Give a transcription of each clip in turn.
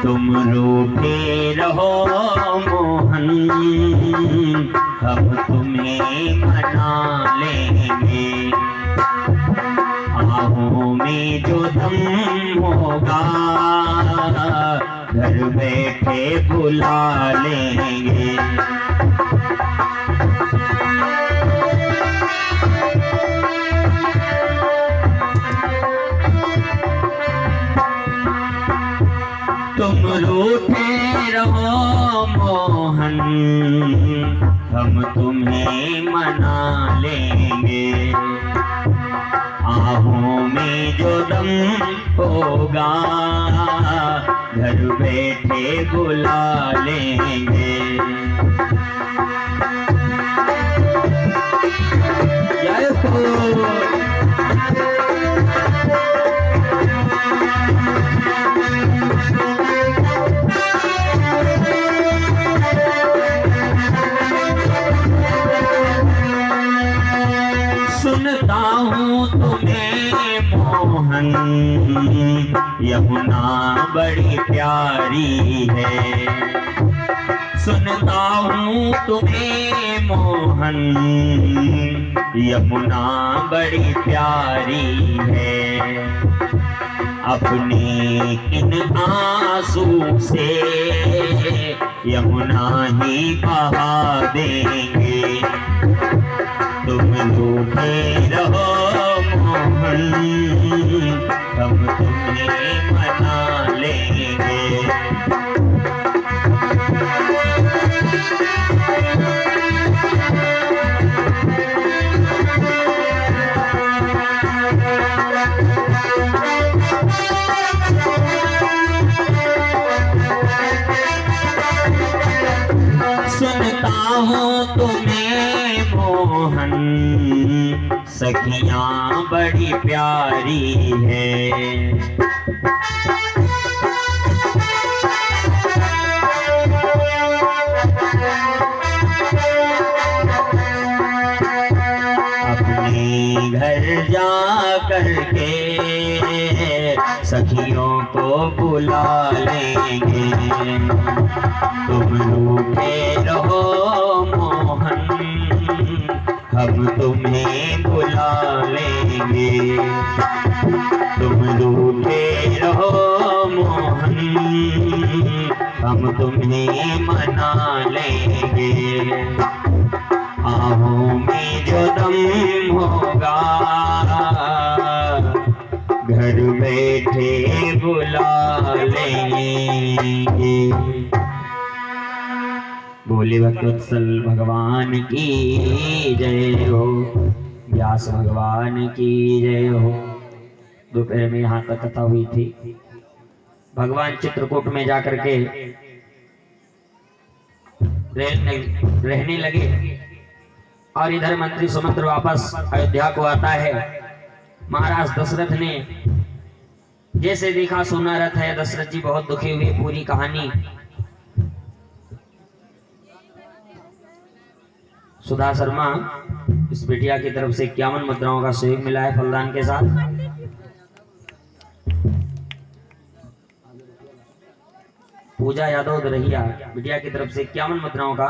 तुम रूठे रहो मोहन, हम तुम्हें मना लेंगे। आहों में जो दम होगा, घर बैठे बुला लेंगे। तुम रूठे रहो मोहन, हम तुम्हें मना लेंगे। आहों में जो दम होगा, घर बैठे बुला लेंगे। जय हो। सुनता हूँ तुम्हें मोहन, यमुना बड़ी प्यारी है। सुनता हूँ तुम्हें मोहन, यमुना बड़ी प्यारी है। अपने किन आंसू से यमुना ही बहा देंगे। तुम रूठे रहो मोहन, हम तुम्हें मना लेंगे। सुनता हूँ तुम्हें मोहन, सखियां बड़ी प्यारी है। अपने घर जा करके सखियों को बुला लेंगे। तुम रूठे रहो मोहन, हम तुम्हें बुला लेंगे। तुम रूठे रहो मोहन, हम तुम्हें मना लेंगे। आहों में जो दम होगा, घर बैठे बुला लेंगे। बोले भक्तवत्सल भगवान की जय हो, व्यास भगवान की जय हो। दोपहर में यहाँ तक कथा हुई थी। भगवान चित्रकूट में जाकर के रहने लगे और इधर मंत्री सुमंत्र वापस अयोध्या को आता है। महाराज दशरथ ने जैसे देखा सुना रथ है, दशरथ जी बहुत दुखी हुए। पूरी कहानी सुधा शर्मा इस बिटिया की तरफ से 51 मुद्राओं का सहयोग मिला है फलदान के साथ। पूजा यादव दरहिया बिटिया की तरफ से 51 मुद्राओं का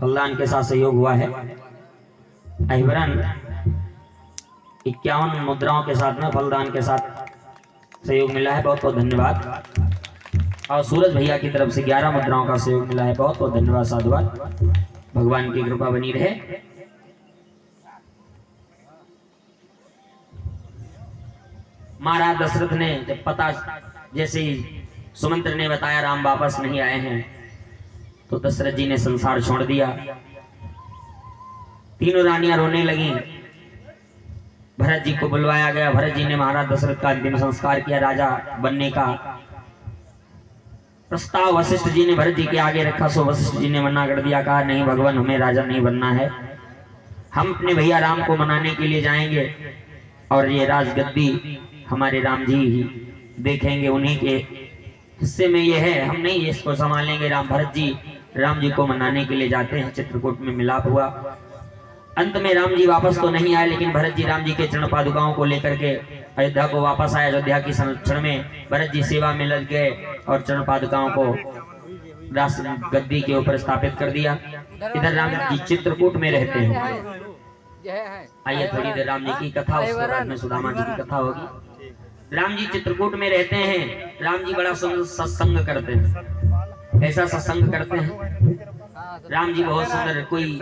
फलदान के साथ सहयोग हुआ है। अहिबरन 51 मुद्राओं के साथ में फलदान के साथ सहयोग मिला है, बहुत बहुत धन्यवाद। और सूरज भैया की तरफ से 11 मुद्राओं का सहयोग मिला है, बहुत बहुत धन्यवाद, साधुवाद। भगवान की कृपा बनी रहे। महाराज दशरथ ने जब पता जैसे ही सुमंत्र ने बताया राम वापस नहीं आए हैं, तो दशरथ जी ने संसार छोड़ दिया। तीनों रानियां रोने लगी। भरत जी को बुलवाया गया। भरत जी ने महाराज दशरथ का अंतिम संस्कार किया। राजा बनने का प्रस्ताव वशिष्ठ जी ने भरत जी के आगे रखा, सो वशिष्ठ जी ने मना कर दिया। कहा नहीं भगवान, हमें राजा नहीं बनना है। हम अपने भैया राम को मनाने के लिए जाएंगे और ये राजगद्दी हमारे राम जी ही देखेंगे। उन्हीं के हिस्से में ये है, हम नहीं इसको संभालेंगे। भरत जी राम जी को मनाने के लिए जाते हैं। चित्रकूट में मिलाप हुआ। अंत में राम जी वापस तो नहीं आए, लेकिन भरत जी राम जी के चरण पादुकाओं को लेकर के अयोध्या को वापस आए। अयोध्या की संरक्षण में भरत जी सेवा में लग गए और चरण पादुकाओं को गद्दी के ऊपर स्थापित कर दिया। इधर राम जी चित्रकूट में रहते हैं। आइए थोड़ी देर राम जी की कथा, उसके बाद में सुदामा जी की कथा होगी। राम जी चित्रकूट में रहते हैं। राम जी बड़ा सुंदर सत्संग करते हैं। ऐसा सत्संग करते हैं राम जी बहुत सुंदर, कोई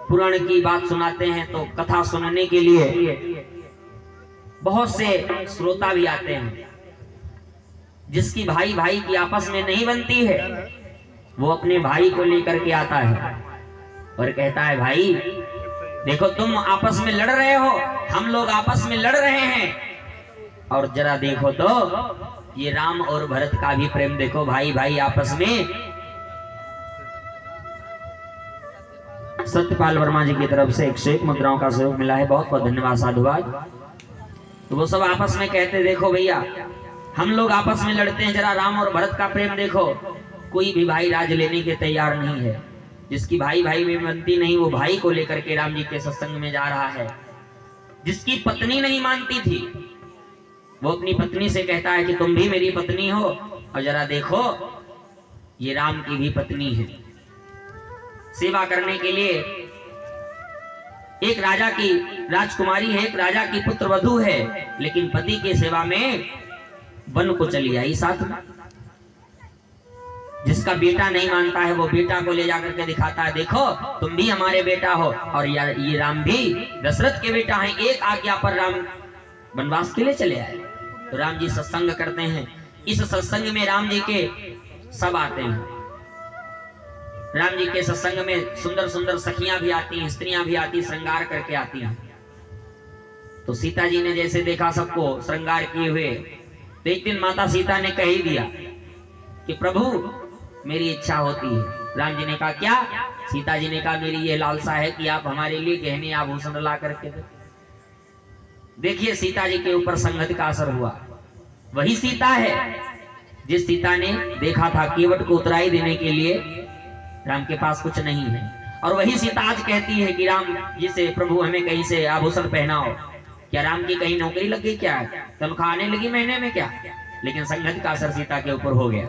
पुराण की बात सुनाते हैं तो कथा सुनने के लिए बहुत से श्रोता भी आते हैं। जिसकी भाई भाई की आपस में नहीं बनती है वो अपने भाई को लेकर के आता है और कहता है, भाई देखो तुम आपस में लड़ रहे हो, हम लोग आपस में लड़ रहे हैं, और जरा देखो तो ये राम और भरत का भी प्रेम देखो, भाई भाई आपस में। सत्यपाल वर्मा जी की तरफ से 101 मुद्राओं का सहयोग मिला है, बहुत बहुत धन्यवाद, साधुवाद। तो वो सब आपस में कहते, देखो भैया हम लोग आपस में लड़ते हैं, जरा राम और भरत का प्रेम देखो। कोई भी भाई राज लेने के तैयार नहीं है। जिसकी भाई भाई में बनती नहीं वो भाई को लेकर के राम जी के सत्संग में जा रहा है। जिसकी पत्नी नहीं मानती थी वो अपनी पत्नी से कहता है कि तुम भी मेरी पत्नी हो, और जरा देखो ये राम की भी पत्नी है। सेवा करने के लिए एक राजा की राजकुमारी है, एक राजा की पुत्र वधू है, लेकिन पति की सेवा में वन को चली आई साथ में। जिसका बेटा नहीं मानता है वो बेटा को ले जाकर के दिखाता है, देखो तुम भी हमारे बेटा हो, और ये राम भी दशरथ के बेटा हैं। एक आज्ञा पर राम वनवास के लिए चले आए। तो राम जी सत्संग करते हैं। इस सत्संग में राम जी के सब आते हैं। राम जी के सत्संग में सुंदर सुंदर सखियां भी आती हैं, स्त्रियां भी आती, श्रृंगार करके आती हैं। तो सीता जी ने जैसे देखा सबको श्रृंगार किए हुए, तो एक दिन माता सीता ने कह ही दिया कि प्रभु मेरी इच्छा होती है। राम जी ने कहा क्या? सीता जी ने कहा मेरी ये लालसा है कि आप हमारे लिए गहने आभूषण ला करके दे। देखिए सीता जी के ऊपर संगत का असर हुआ। वही सीता है जिस सीता ने देखा था केवट को उतराई देने के लिए राम के पास कुछ नहीं है, और वही सीता आज कहती है कि राम जी से, प्रभु हमें कहीं से आभूषण पहनाओ। क्या राम की कहीं नौकरी लग गई, क्या तनख्वाह आने लगी महीने में क्या? लेकिन संगत का असर सीता के ऊपर हो गया।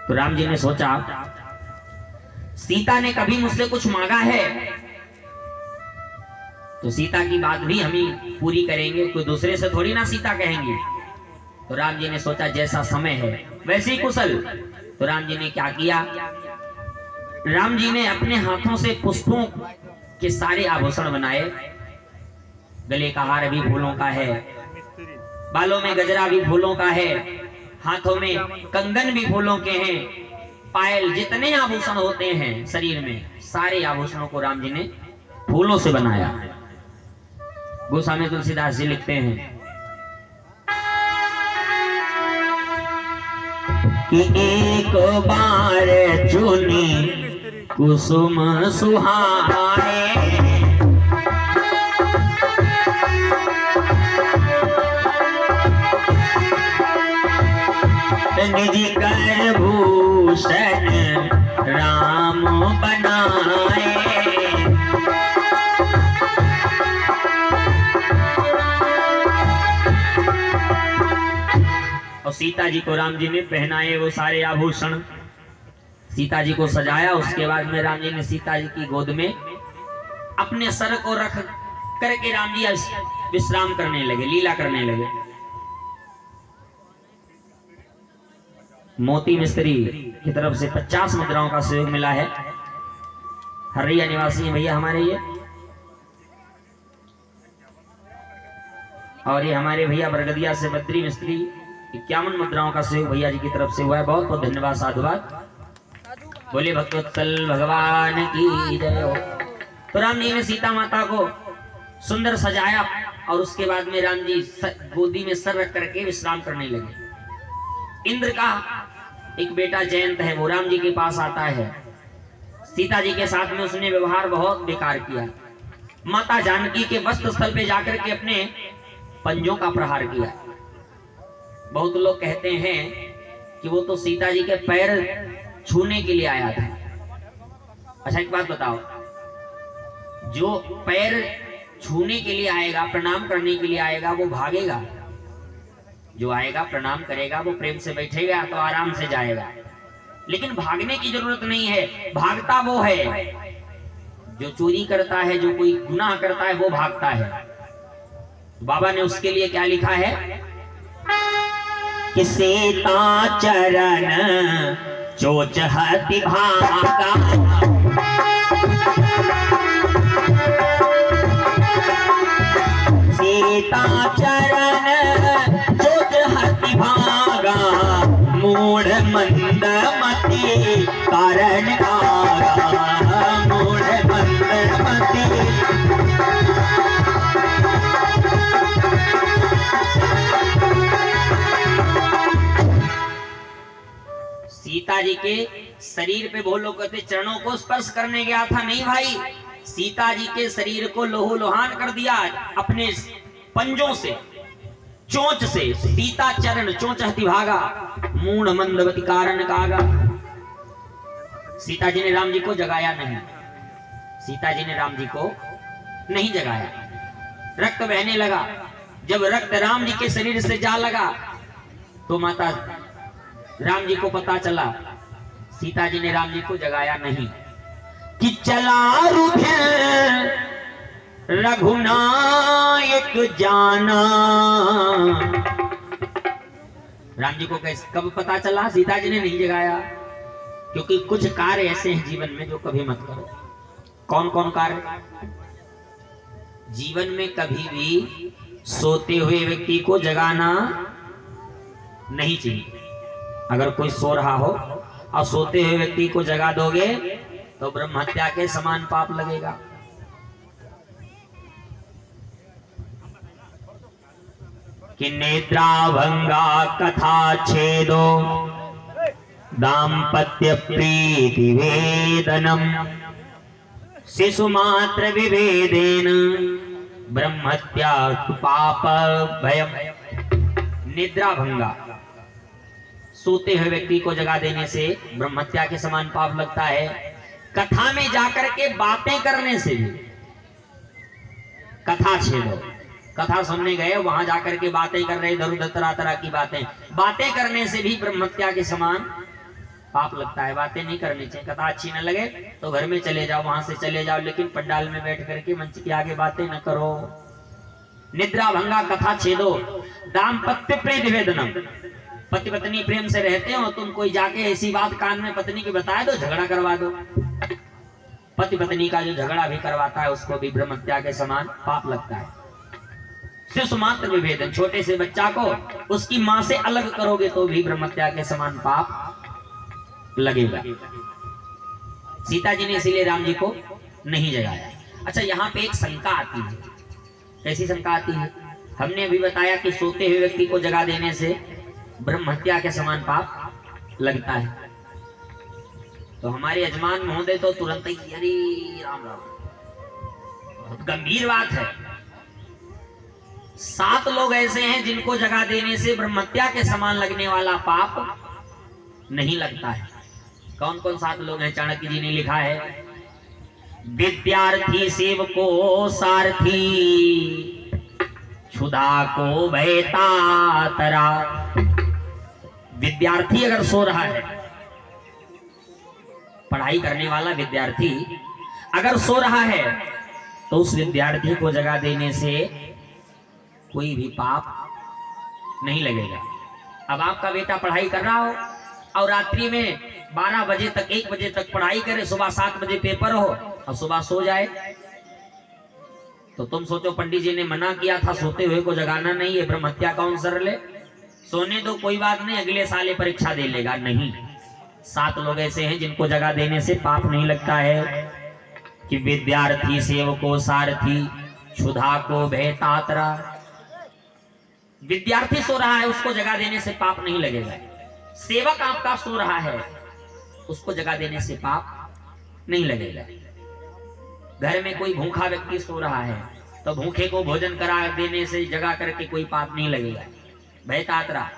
तो राम जी ने सोचा सीता ने कभी मुझसे कुछ मांगा है तो सीता की बात भी हम ही पूरी करेंगे, कोई दूसरे से थोड़ी ना सीता कहेंगे। तो राम जी ने सोचा जैसा समय है वैसे ही कुशल। तो राम जी ने क्या किया, राम जी ने अपने हाथों से पुष्पों के सारे आभूषण बनाए। गले का हार भी फूलों का है, बालों में गजरा भी फूलों का है, हाथों में कंगन भी फूलों के हैं, पायल, जितने आभूषण होते हैं शरीर में सारे आभूषणों को राम जी ने फूलों से बनाया। गोस्वामी तुलसीदास जी लिखते हैं कि एक बार चुनी कुसुम सुहाए, निज कर भूषण राम बनाए। और सीता जी को राम जी ने पहनाए वो सारे आभूषण, सीता जी को सजाया। उसके बाद में राम जी ने सीता जी की गोद में अपने सर को रख करके राम जी विश्राम करने लगे, लीला करने लगे। मोती मिस्त्री की तरफ से 50 मुद्राओं का सहयोग मिला है। हरिया निवासी है भैया हमारे ये, और ये हमारे भैया बरगदिया से बद्री मिस्त्री 51 मुद्राओं का सहयोग भैया जी की तरफ से हुआ है। बहुत बहुत धन्यवाद, साधुवाद। बोले भक्तवत्सल भगवान की जय हो। तो राम जी ने सीता माता को सुंदर सजाया और उसके बाद में राम जी गोदी में सर रख करके विश्राम करने लगे। इंद्र का एक बेटा जयंत है, वो राम जी के पास आता है। सीता जी के साथ में उसने व्यवहार बहुत बेकार किया। माता जानकी के वस्त्र स्थल पे जाकर के अपने पंजों का प्रहार किया। बहुत लोग कहते हैं कि वो तो सीता जी के पैर छूने के लिए आया था। अच्छा एक बात बताओ, जो पैर छूने के लिए आएगा, प्रणाम करने के लिए आएगा, वो भागेगा। जो आएगा प्रणाम करेगा वो प्रेम से बैठेगा तो आराम से जाएगा। लेकिन भागने की जरूरत नहीं है, भागता वो है जो चोरी करता है, जो कोई गुनाह करता है वो भागता है। बाबा ने उसके लिए क्या लिखा है कि सीता चरण चोच हति भागा, सीता चरण चोच हति भागा, मूढ़ मंद मति कारण आगा, मूढ़ मंद मति। सीता जी के शरीर पे वो लोग कहते चरणों को स्पर्श करने गया था, नहीं भाई, सीता जी के शरीर को लोहो लोहान कर दिया अपने पंजों से, चोंच से। सीता चरण चोंच हति भागा, मूढ़ मंदवती कारण कागा। सीता जी ने राम जी को जगाया नहीं, सीता जी ने राम जी को नहीं जगाया। रक्त बहने लगा, जब रक्त राम जी के शरीर से जा लगा तो माता राम जी को पता चला, सीता जी ने राम जी को जगाया नहीं कि चला रघुनायक जाना। राम जी को कैसे कब पता चला? सीता जी ने नहीं जगाया, क्योंकि कुछ कार्य ऐसे हैं जीवन में जो कभी मत करो। कौन कौन कार्य? जीवन में कभी भी सोते हुए व्यक्ति को जगाना नहीं चाहिए। अगर कोई सो रहा हो और सोते हुए व्यक्ति को जगा दोगे तो ब्रह्म हत्या के समान पाप लगेगा। कि निद्रा भंगा कथा छेदो दाम्पत्य प्रीति वेदनम, शिशु मात्र विभेदेन ब्रह्म हत्या पाप भयम। निद्रा भंगा, सोते हुए व्यक्ति को जगा देने से ब्रह्म हत्या के समान पाप लगता है। कथा में जाकर के बातें करने से भी, कथा छेदो, कथा सुनने गए वहां जाकर के बातें कर रहे, इधर उधर तरह तरह की बातें करने से भी ब्रह्म हत्या के समान पाप लगता है। बातें नहीं करनी चाहिए। कथा अच्छी न लगे तो घर में चले जाओ, वहां से चले जाओ, लेकिन पंडाल में बैठ करके मंच के आगे बातें न करो। निद्रा भंगा कथा छेदो दाम्पत्य प्रीति वेदनम। पति पत्नी प्रेम से रहते हो, तुम कोई जाके ऐसी बात कान में पत्नी की बता दो, झगड़ा करवा दो। पति पत्नी का जो झगड़ा भी करवाता है उसको भी ब्रह्म हत्या के समान पाप लगता है। शिशु मात्र विभेदन, छोटे से बच्चा को उसकी मां से अलग करोगे तो भी ब्रह्म हत्या के समान पाप लगेगा। सीता जी ने इसीलिए राम जी को नहीं जगाया। अच्छा, यहाँ पे एक शंका आती है। कैसी शंका आती है? हमने अभी बताया कि सोते हुए व्यक्ति को जगा देने से ब्रह्म हत्या के समान पाप लगता है। तो हमारे यजमान महोदय तो तुरंत ही अरे राम राम, बहुत गंभीर बात है। 7 लोग ऐसे हैं जिनको जगा देने से ब्रह्म हत्या के समान लगने वाला पाप नहीं लगता है। कौन कौन 7 लोग हैं? चाणक्य जी ने लिखा है, विद्यार्थी सेवको सारथी, क्षुधा को भयता तरा। विद्यार्थी अगर सो रहा है, पढ़ाई करने वाला विद्यार्थी अगर सो रहा है तो उस विद्यार्थी को जगा देने से कोई भी पाप नहीं लगेगा। अब आपका बेटा पढ़ाई कर रहा हो और रात्रि में 12 बजे तक 1 बजे तक पढ़ाई करे, सुबह 7 बजे पेपर हो और सुबह सो जाए, तो तुम सोचो पंडित जी ने मना किया था सोते हुए को जगाना नहीं है, ब्रह्म हत्या कौन सर ले? सोने दो, कोई बात नहीं, अगले साल परीक्षा दे लेगा। नहीं, 7 लोग ऐसे हैं जिनको जगा देने से पाप नहीं लगता है। कि विद्यार्थी सेवको सारथी, क्षुधा को भयता तरा। विद्यार्थी सो रहा है, उसको जगा देने से पाप नहीं लगेगा। सेवक आपका सो रहा है, उसको जगा देने से पाप नहीं लगेगा। घर में कोई भूखा व्यक्ति सो रहा है तो भूखे को भोजन करा देने से जगा करके कोई पाप नहीं लगेगा। भयतात्रा,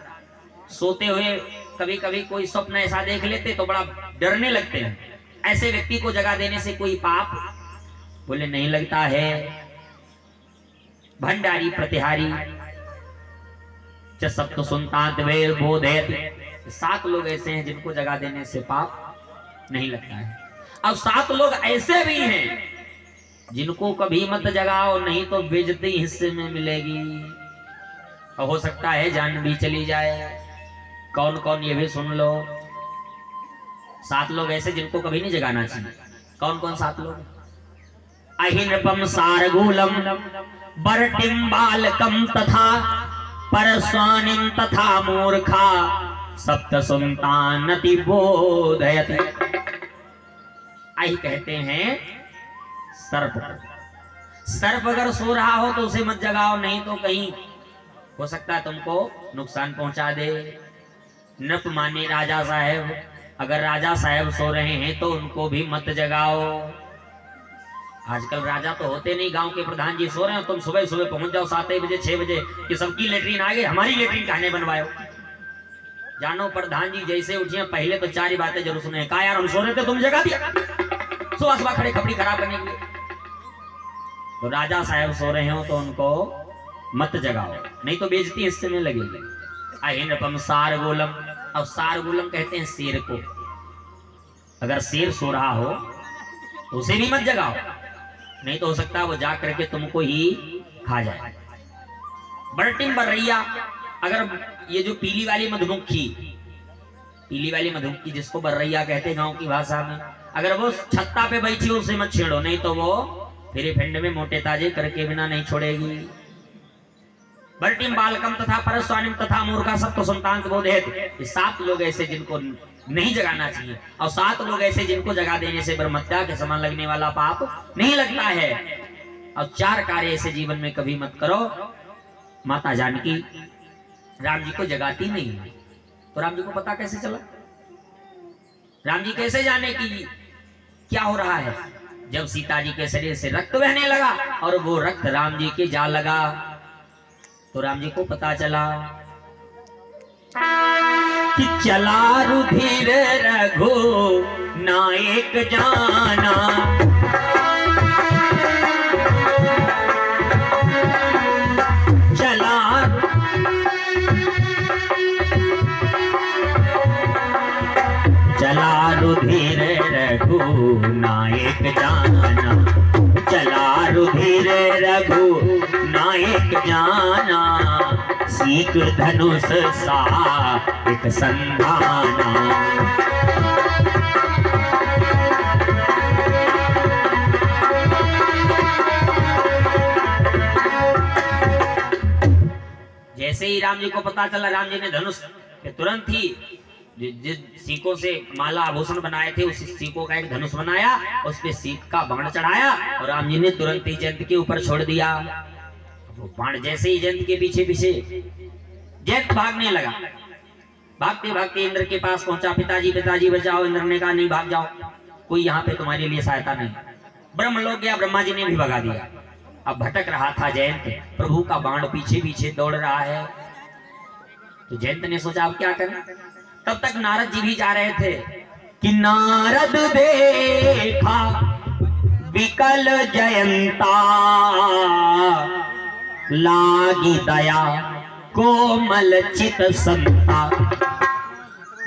सोते हुए कभी कभी कोई स्वप्न ऐसा देख लेते तो बड़ा डरने लगते हैं, ऐसे व्यक्ति को जगा देने से कोई पाप बोले नहीं लगता है। भंडारी प्रतिहारी च सप्त सुनतांत वेद बोधयति। 7 लोग ऐसे हैं जिनको जगा देने से पाप नहीं लगता है। अब 7 लोग ऐसे भी हैं जिनको कभी मत जगाओ, नहीं तो बेइज्जती हिस्से में मिलेगी और हो सकता है जान भी चली जाए। कौन कौन ये भी सुन लो। 7 लोग ऐसे जिनको कभी नहीं जगाना चाहिए। कौन कौन 7 लोग? अहिनपम सारगूलम बरटिम बालकम तथा परस्वानिम तथा मूर्खा सप्त सुनतानति बोधयति। आई कहते हैं सर्प को। सर्प अगर सो रहा हो तो उसे मत जगाओ, नहीं तो कहीं हो सकता है तुमको नुकसान पहुंचा दे। नृप माने राजा साहब, अगर राजा साहब सो रहे हैं तो उनको भी मत जगाओ। आजकल राजा तो होते नहीं, गांव के प्रधान जी सो रहे हैं, तुम सुबह सुबह पहुंच जाओ 7 बजे 6 बजे कि सबकी लेटरिन आ गई, हमारी लेटरिन कहने बनवाओ। जानो प्रधान जी जैसे उठिए पहले तो 4 ही बातें जरूर सुने। कहा यार हम सो रहे थे तुम जगा दिया, सुबह सुबह खड़े खपड़ी खराब करने के लिए। तो राजा साहब सो रहे हो तो उनको मत जगाओ, नहीं तो बेइज्जती हिस्से में लगेगी। अहिनपम सारगोलम। अब सारगोलम कहते हैं शेर को। अगर शेर सो रहा हो तो उसे भी मत जगाओ, नहीं तो हो सकता है वो जा करके तुमको ही खा जाए। बर्टिम बर्रैया। अगर ये जो पीली वाली मधुमक्खी जिसको बर्रैया कहते हैं गांव की भाषा में, अगर वो छत्ता पे बैठी हो उसे मत छेड़ो, नहीं तो वो फिर फिंड में मोटे ताजे करके बिना नहीं छोड़ेगी। बर्टिम बालकम तथा परस्वानिम तथा मूर्खा सप्त सुनतांत बोधयति। 7 लोग ऐसे जिनको नहीं जगाना चाहिए, और 7 लोग ऐसे जिनको जगा देने से ब्रह्मत्या के समान लगने वाला पाप नहीं लगता है। और 4 कार्य ऐसे जीवन में कभी मत करो। माता जानकी राम जी को जगाती नहीं है, तो राम जी को पता कैसे चला? राम जी कैसे जाने कि क्या हो रहा है? जब सीता जी के शरीर से रक्त बहने लगा और वो रक्त राम जी के जा लगा, तो राम जी को पता चला कि चला रुधिर रघु नायक जाना। चला रुधिर रघु नायक जाना, चला रुधिर रघु नायक जाना, सीख धनुष सा एक संधाना। जैसे ही राम जी को पता चला, राम जी ने धनुष तुरंत ही जिस सीकों से माला आभूषण बनाए थे उस सीकों का एक धनुष बनाया, उस पे सीक का बाण चढ़ाया और राम जी ने तुरंत ही जयंत के ऊपर छोड़ दिया। वो बाण जैसे ही जयंत के पीछे पीछे, जयंत भागने लगा। भागते भागते इंद्र के पास पहुंचा। पिताजी पिताजी बचाओ। इंद्र ने कहा नहीं भाग जाओ, कोई यहाँ पे तुम्हारे लिए सहायता नहीं। ब्रह्मलोक गया, ब्रह्मा जी ने भी भगा दिया। अब भटक रहा था जयंत, प्रभु का बाण पीछे पीछे दौड़ रहा है। तो जयंत ने सोचा अब क्या करें। तब तक नारद जी भी जा रहे थे कि नारद देखा विकल जयंता, लागी दया कोमल चित संता।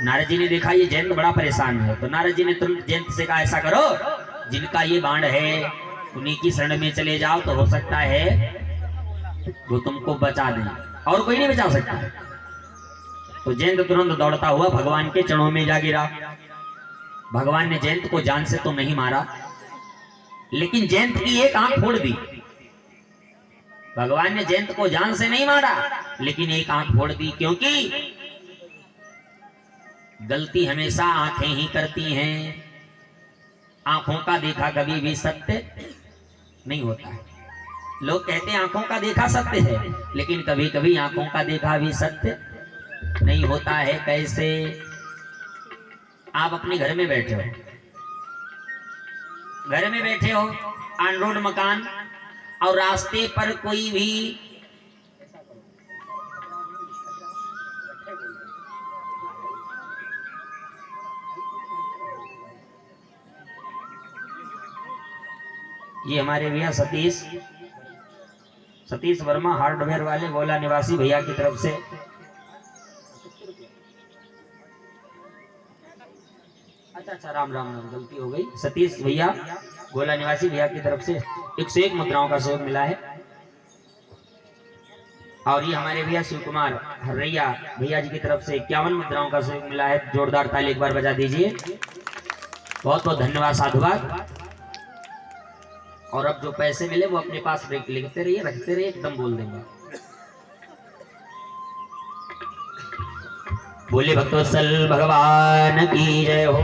नारद जी ने देखा ये जयंत बड़ा परेशान है, तो नारद जी ने तुरंत जयंत से कहा ऐसा करो, जिनका ये बाण है उन्हीं की शरण में चले जाओ, तो हो सकता है वो तुमको बचा दें, और कोई नहीं बचा सकता। तो जयंत तुरंत दौड़ता हुआ भगवान के चरणों में जा गिरा। भगवान ने जयंत को जान से तो नहीं मारा, लेकिन जयंत की एक आंख फोड़ दी। भगवान ने जयंत को जान से नहीं मारा, लेकिन एक आंख फोड़ दी, क्योंकि गलती हमेशा आंखें ही करती हैं। आंखों का देखा कभी भी सत्य नहीं होता है। लोग कहते हैं आंखों का देखा सत्य है, लेकिन कभी कभी आंखों का देखा भी सत्य नहीं होता है। कैसे? आप अपने घर में बैठे हो, ऑन रोड मकान, और रास्ते पर कोई भी ये हमारे भैया सतीश सतीश वर्मा हार्डवेयर वाले गोला निवासी भैया की तरफ से अच्छा राम राम राम गलती हो गई। सतीश भैया गोला निवासी भैया की तरफ से 101 मुद्राओं का सहयोग मिला है। और ये हमारे भैया शिव कुमार हर्रैया भैया जी की तरफ से 51 मुद्राओं का सहयोग मिला है। जोरदार ताली एक बार बजा दीजिए। बहुत बहुत धन्यवाद, साधुवाद। और अब जो पैसे मिले वो अपने पास लिखते रहिए, रखते रहिए, एकदम बोल देंगे। बोले भक्तवत्सल भगवान की जय हो।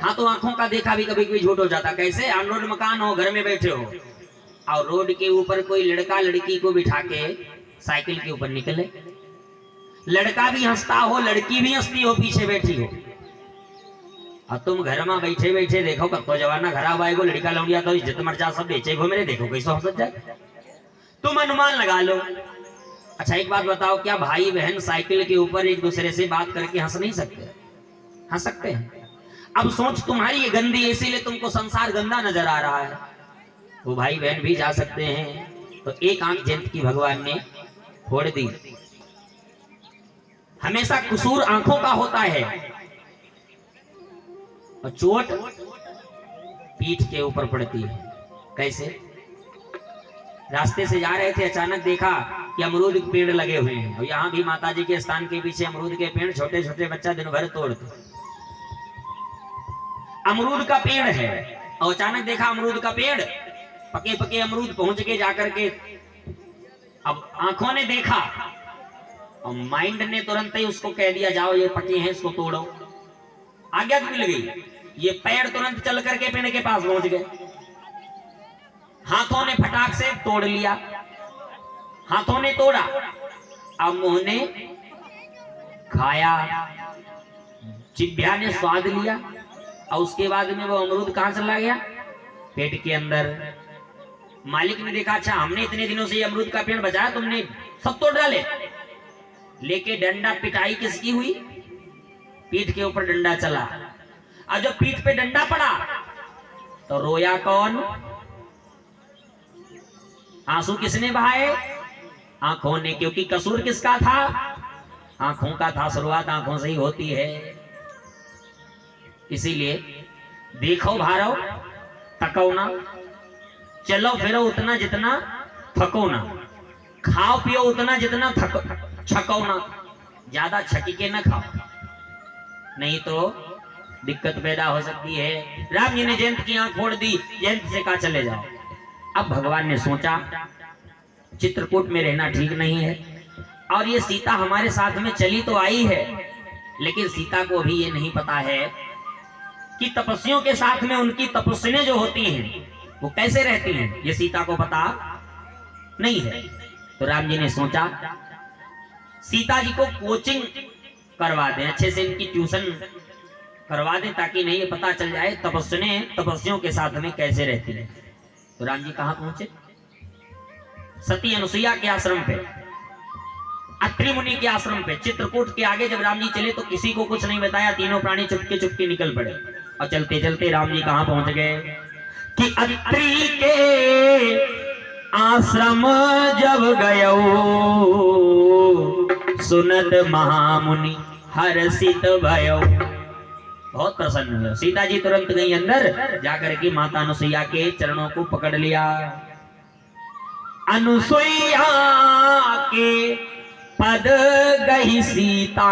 हाँ, तो आंखों का देखा भी कभी कभी झूठ हो जाता। कैसे? ऑन रोड मकान हो, घर में बैठे हो और रोड के ऊपर कोई लड़का लड़की को बिठा के साइकिल के ऊपर निकले, लड़का भी हंसता हो, लड़की भी हंसती हो, पीछे बैठी हो, और तुम घर में बैठे बैठे देखो कब तो जवाना खराब आएगो, लड़का लौंडिया तो इज्जत मर्जा सब बेचे घूमे रहे, देखो कैसे हंस जाए। तुम अनुमान लगा लो। अच्छा एक बात बताओ, क्या भाई बहन साइकिल के ऊपर एक दूसरे से बात करके हंस नहीं सकते? हंस सकते हैं। अब सोच, तुम्हारी ये गंदी, इसीलिए तुमको संसार गंदा नजर आ रहा है। वो भाई बहन भी जा सकते हैं। तो एक आंख जयंत की भगवान ने फोड़ दी। हमेशा कसूर आंखों का होता है और चोट पीठ के ऊपर पड़ती है। कैसे? रास्ते से जा रहे थे, अचानक देखा कि अमरूद के पेड़ लगे हुए हैं और यहाँ भी माताजी के स्थान के पीछे अमरूद के पेड़, छोटे छोटे बच्चा दिन भर तोड़ते। अमरूद का पेड़ है और अचानक देखा अमरूद का पेड़, पके पके अमरूद पहुंच के जाकर के, अब आंखों ने देखा और माइंड ने तुरंत ही उसको कह दिया, जाओ ये पके हैं, इसको तोड़ो। आज्ञा मिल गई। ये पैर तुरंत चल करके पेड़ के पास पहुंच गए। हाथों ने फटाक से तोड़ लिया, हाथों ने तोड़ा, अब मुंह ने खाया, जिह्वा ने स्वाद लिया और उसके बाद में वो अमरूद कहां चला गया? पेट के अंदर। मालिक ने देखा, अच्छा हमने इतने दिनों से ये अमरूद का पेड़ बचाया, तुमने सब तोड़ डाले। लेके डंडा पिटाई किसकी हुई? पीठ के ऊपर डंडा चला और जब पीठ पे डंडा पड़ा तो रोया कौन? आंसू किसने बहाए? आंखों ने। क्योंकि कसूर किसका था? आंखों का था। शुरुआत आंखों से ही होती है। इसीलिए देखो भारो, तको ना, चलो फिरो उतना जितना थको ना, खाओ पियो उतना जितना छको ना, ज्यादा छकी के ना खाओ, नहीं तो दिक्कत पैदा हो सकती है। राम जी ने जयंत की आंख फोड़ दी, जयंत से कहा चले जाओ। अब भगवान ने सोचा चित्रकूट में रहना ठीक नहीं है और ये सीता हमारे साथ में चली तो आई है, लेकिन सीता को भी ये नहीं पता है कि तपस्वियों के साथ में उनकी तपस्वियां जो होती हैं वो कैसे रहती हैं, ये सीता को पता नहीं है। तो राम जी ने सोचा सीता जी को कोचिंग करवा दें, अच्छे से इनकी ट्यूशन करवा दें, ताकि नहीं ये पता चल जाए तपस्वियों के साथ में कैसे रहती है। तो राम जी कहां पहुंचे? सती अनुसुईया के आश्रम पे, अत्रि मुनि के आश्रम पे। चित्रकूट के आगे जब राम जी चले तो किसी को कुछ नहीं बताया, तीनों प्राणी चुपके चुपके निकल पड़े और चलते चलते राम जी कहां पहुंच गए कि अत्रि के आश्रम जब गयो, सुनत महामुनि हर्षित भयो। बहुत प्रसन्न हुए। सीता जी तुरंत गई अंदर, जाकर के माता अनुसुईया के चरणों को पकड़ लिया। अनुसुईया के पद गई सीता,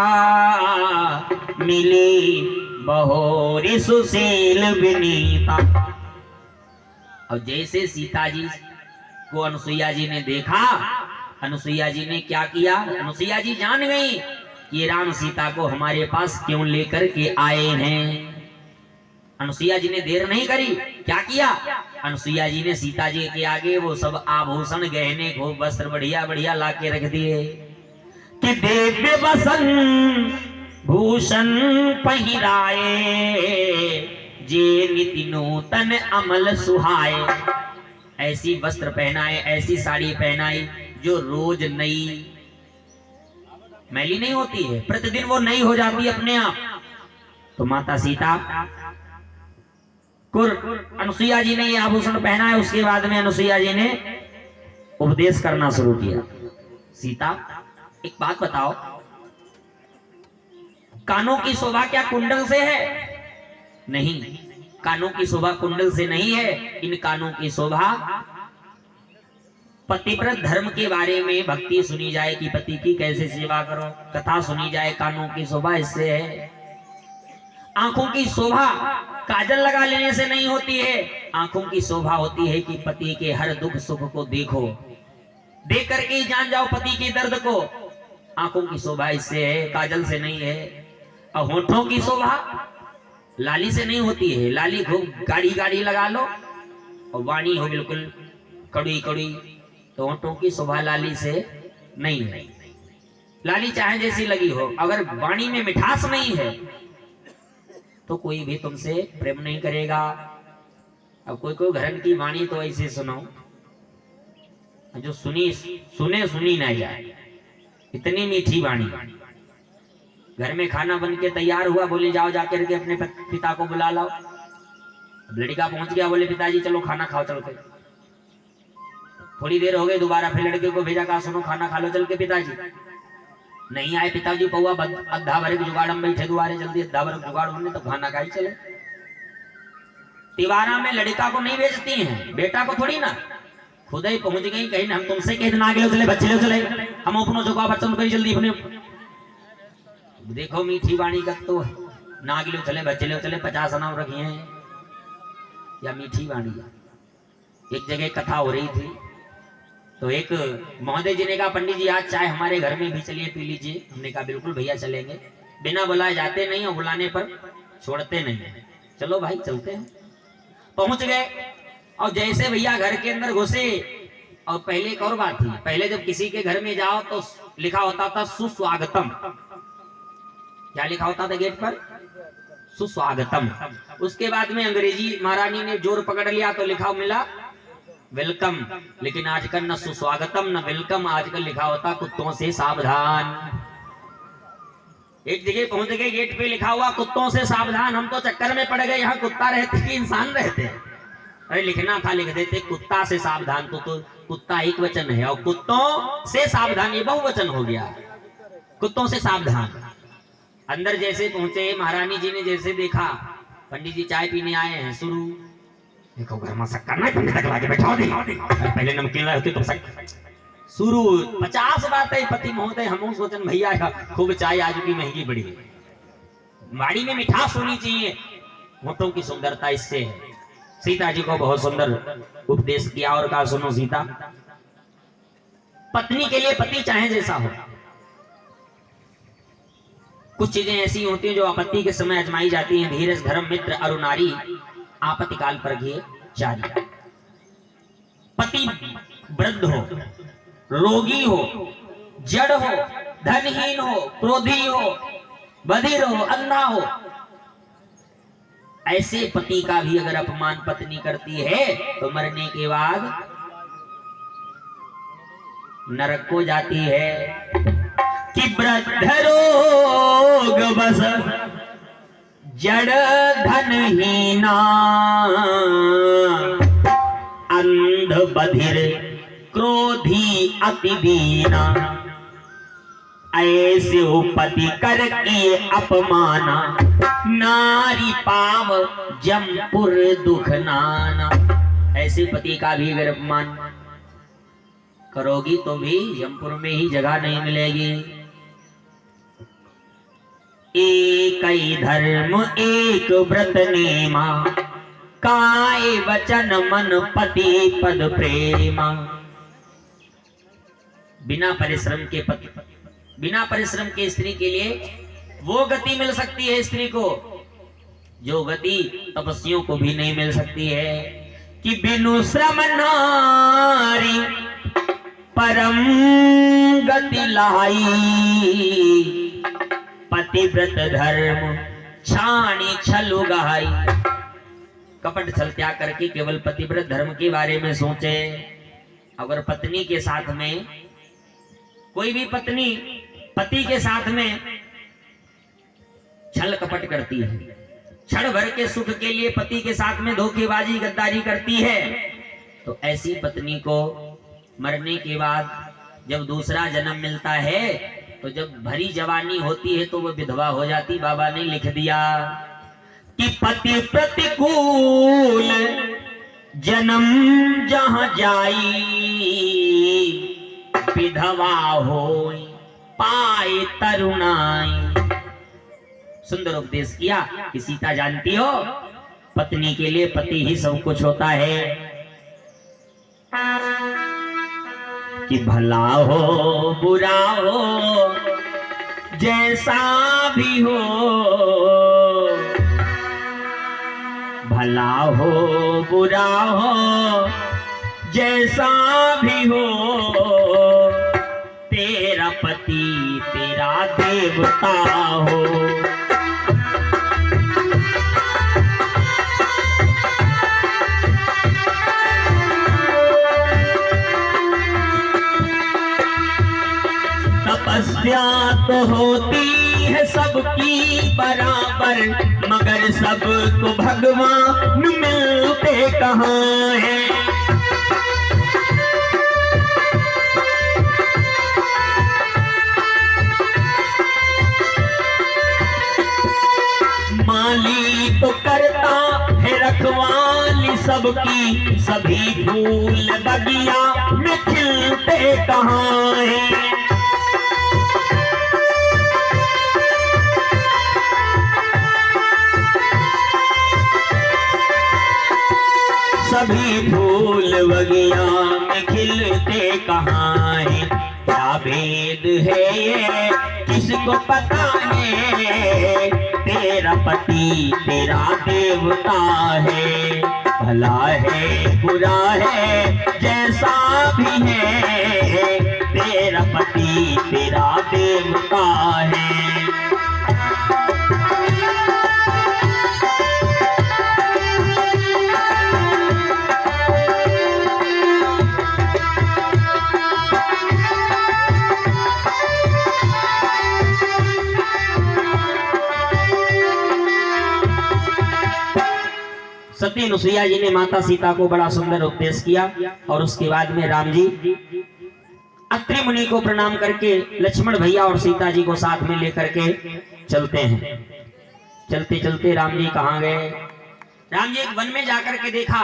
मिली बहोरी सुशील विनीता। और जैसे सीता जी को अनुसुईया जी ने देखा, अनुसुईया जी ने क्या किया? अनुसुईया जी जान गई ये राम सीता को हमारे पास क्यों लेकर के आए हैं। अनुसुईया जी ने देर नहीं करी, क्या किया? अनुसुईया जी ने सीता जी के आगे वो सब आभूषण, गहने, खूब वस्त्र बढ़िया बढ़िया ला के रख दिए कि दिव्य वसन भूषण पहिराए, जे निति नूतन अमल सुहाए। ऐसी वस्त्र पहनाए, ऐसी साड़ी पहनाई जो रोज नई, मैली नहीं होती है, प्रतिदिन वो नई हो जाती है अपने आप। तो माता सीता को अनुसुईया जी ने ये आभूषण पहना है। उसके बाद में अनुसुईया जी ने उपदेश करना शुरू किया। सीता, एक बात बताओ, कानों की शोभा क्या कुंडल से है? नहीं, कानों की शोभा कुंडल से नहीं है। इन कानों की शोभा पतिव्रत धर्म के बारे में भक्ति सुनी जाए कि पति की कैसे सेवा करो, कथा सुनी जाए, कानों की शोभा इससे है। आंखों की शोभा काजल लगा लेने से नहीं होती है। आंखों की शोभा होती है कि पति के हर दुख सुख को देखो, देख करके जान जाओ पति के दर्द को। आंखों की शोभा इससे है, काजल से नहीं है। और होठों की शोभा लाली से नहीं होती है। लाली खूब गाड़ी गाड़ी लगा लो और वाणी हो बिल्कुल कड़वी कड़वी, तो होठों की शोभा लाली से नहीं है। लाली चाहे जैसी लगी हो, अगर वाणी में मिठास नहीं है तो कोई भी तुमसे प्रेम नहीं करेगा। अब कोई कोई घरन की वाणी तो ऐसे सुनो जो सुने सुनी ना जाए, इतनी मीठी वाणी। घर में खाना बन के तैयार हुआ, बोले जाओ जाकर के अपने पिता को बुला लाओ। लड़का पहुंच गया, बोले पिताजी चलो खाना खाओ चल के। थोड़ी देर हो गई, दोबारा फिर लड़के को भेजा, कहा सुनो खाना खा लो चल के। पिताजी नहीं आए। पिताजी पौवा अद्धा भरे जुगाड़ में बैठे, दुआरे जल्दी अद्धा भरे जुगाड़ होने तो खाना खाई चले। तिवारा में लड़का को नहीं भेजती हैं, बेटा को थोड़ी ना। खुद ही पहुंच गई, कहीं हम तुमसे कह ना गए चले बच्चे चले, हम अपनों चुका बच्चों कहीं जल्दी अपने। देखो मीठी वाणी का तो ना गिलो चले बच्चे चले 50 नाम रखी हैं या मीठी वाणी। एक जगह कथा हो रही थी तो एक महोदय जी ने कहा पंडित जी आज चाय हमारे घर में भी चलिए पी लीजिए। हमने कहा बिल्कुल भैया चलेंगे। बिना बुलाए जाते नहीं और बुलाने पर छोड़ते नहीं। चलो भाई चलते हैं। पहुंच गए और जैसे भैया घर के अंदर घुसे, और पहले एक और बात थी, पहले जब किसी के घर में जाओ तो लिखा होता था सुस्वागतम। क्या लिखा होता था गेट पर? सुस्वागतम। उसके बाद में अंग्रेजी महारानी ने जोर पकड़ लिया तो लिखा मिला वेलकम। लेकिन आजकल न सुस्वागतम न वेलकम, आजकल लिखा होता कुत्तों से सावधान। एक जगह पहुंच गए, गेट पे लिखा हुआ कुत्तों से सावधान। हम तो चक्कर में पड़ गए, यहाँ कुत्ता रहते कि इंसान रहते। अरे लिखना था लिख देते कुत्ता से सावधान, तो कुत्ता एक वचन है और कुत्तों से सावधान ये बहुवचन हो गया। कुत्तों से सावधान। अंदर जैसे पहुंचे, महारानी जी ने जैसे देखा पंडित जी चाय पीने आए हैं, शुरू देखो घर में शक्कर नहीं, पंडित तक लाके बैठा दी, पहले नमकीन लाए होते तो शुरू 50 बातें। पति महोदय हम सोचन भैया खूब चाय आज की महंगी बड़ी है, वाणी में मिठास होनी चाहिए, होठों की सुंदरता इससे है। सीता जी को बहुत सुंदर उपदेश किया और कहा सुनो सीता, पत्नी के लिए पति चाहे जैसा हो, कुछ चीजें ऐसी होती हैं जो आपत्ति के समय आजमाई जाती हैं। धीरज धर्म मित्र अरु नारी आपत्ति काल पर घिए चारी। पति वृद्ध हो, रोगी हो, जड़ हो, धनहीन हो, क्रोधी हो, बधिर हो, अंधा हो, ऐसे पति का भी अगर अपमान पत्नी करती है तो मरने के बाद नरक को जाती है। कि वृद्ध रोग बस जड़ धनहीना, अंध बधिर क्रोधी अति दीना, ऐसे पति कर किए अपमाना, नारी पाव जमपुर दुख नाना। ऐसे पति का भी अगर अपमान करोगी तो भी जमपुर में ही जगह नहीं मिलेगी। एक ही धर्म एक व्रत नेमा, काय वचन मन पति पद प्रेमा। बिना परिश्रम के पति, बिना परिश्रम के स्त्री के लिए वो गति मिल सकती है स्त्री को जो गति तपस्वियों को भी नहीं मिल सकती है। कि बिनु श्रम नारी परम गति लाई, पतिव्रत धर्म छाणी छलु गहाई। कपट छल त्याग करके केवल पतिव्रत धर्म के बारे में सोचे। अगर पत्नी के साथ में, कोई भी पत्नी पति के साथ में छल कपट करती है, क्षण भर के सुख के लिए पति के साथ में धोखेबाजी गद्दारी करती है, तो ऐसी पत्नी को मरने के बाद जब दूसरा जन्म मिलता है तो जब भरी जवानी होती है तो वो विधवा हो जाती। बाबा ने लिख दिया कि पति प्रतिकूल जन्म जहां जाई, विधवा होई पाए तरुणाई। सुंदर उपदेश किया कि सीता जानती हो पत्नी के लिए पति ही सब कुछ होता है, कि भला हो बुरा हो जैसा भी हो, भला हो बुरा हो जैसा भी हो, तेरा पति तेरा देवता हो। तपस्या तो होती है सबकी बराबर, मगर सबको भगवान मिलते कहाँ हैं। माली तो करता है रखवाली सबकी, सभी फूल बगिया में खिलते कहाँ हैं। सभी फूल बगिया में खिलते कहाँ है। क्या भेद है ये किसको पता है, तेरा पति तेरा देवता है। भला है बुरा है जैसा भी है, तेरा पति तेरा देवता है। सती अनुसुईया जी ने माता सीता को बड़ा सुंदर उपदेश किया और उसके बाद में राम जी अत्रि मुनि को प्रणाम करके लक्ष्मण भैया और सीता जी को साथ में लेकर के चलते हैं। चलते चलते राम जी कहाँ गए? राम जी एक वन में जाकर के देखा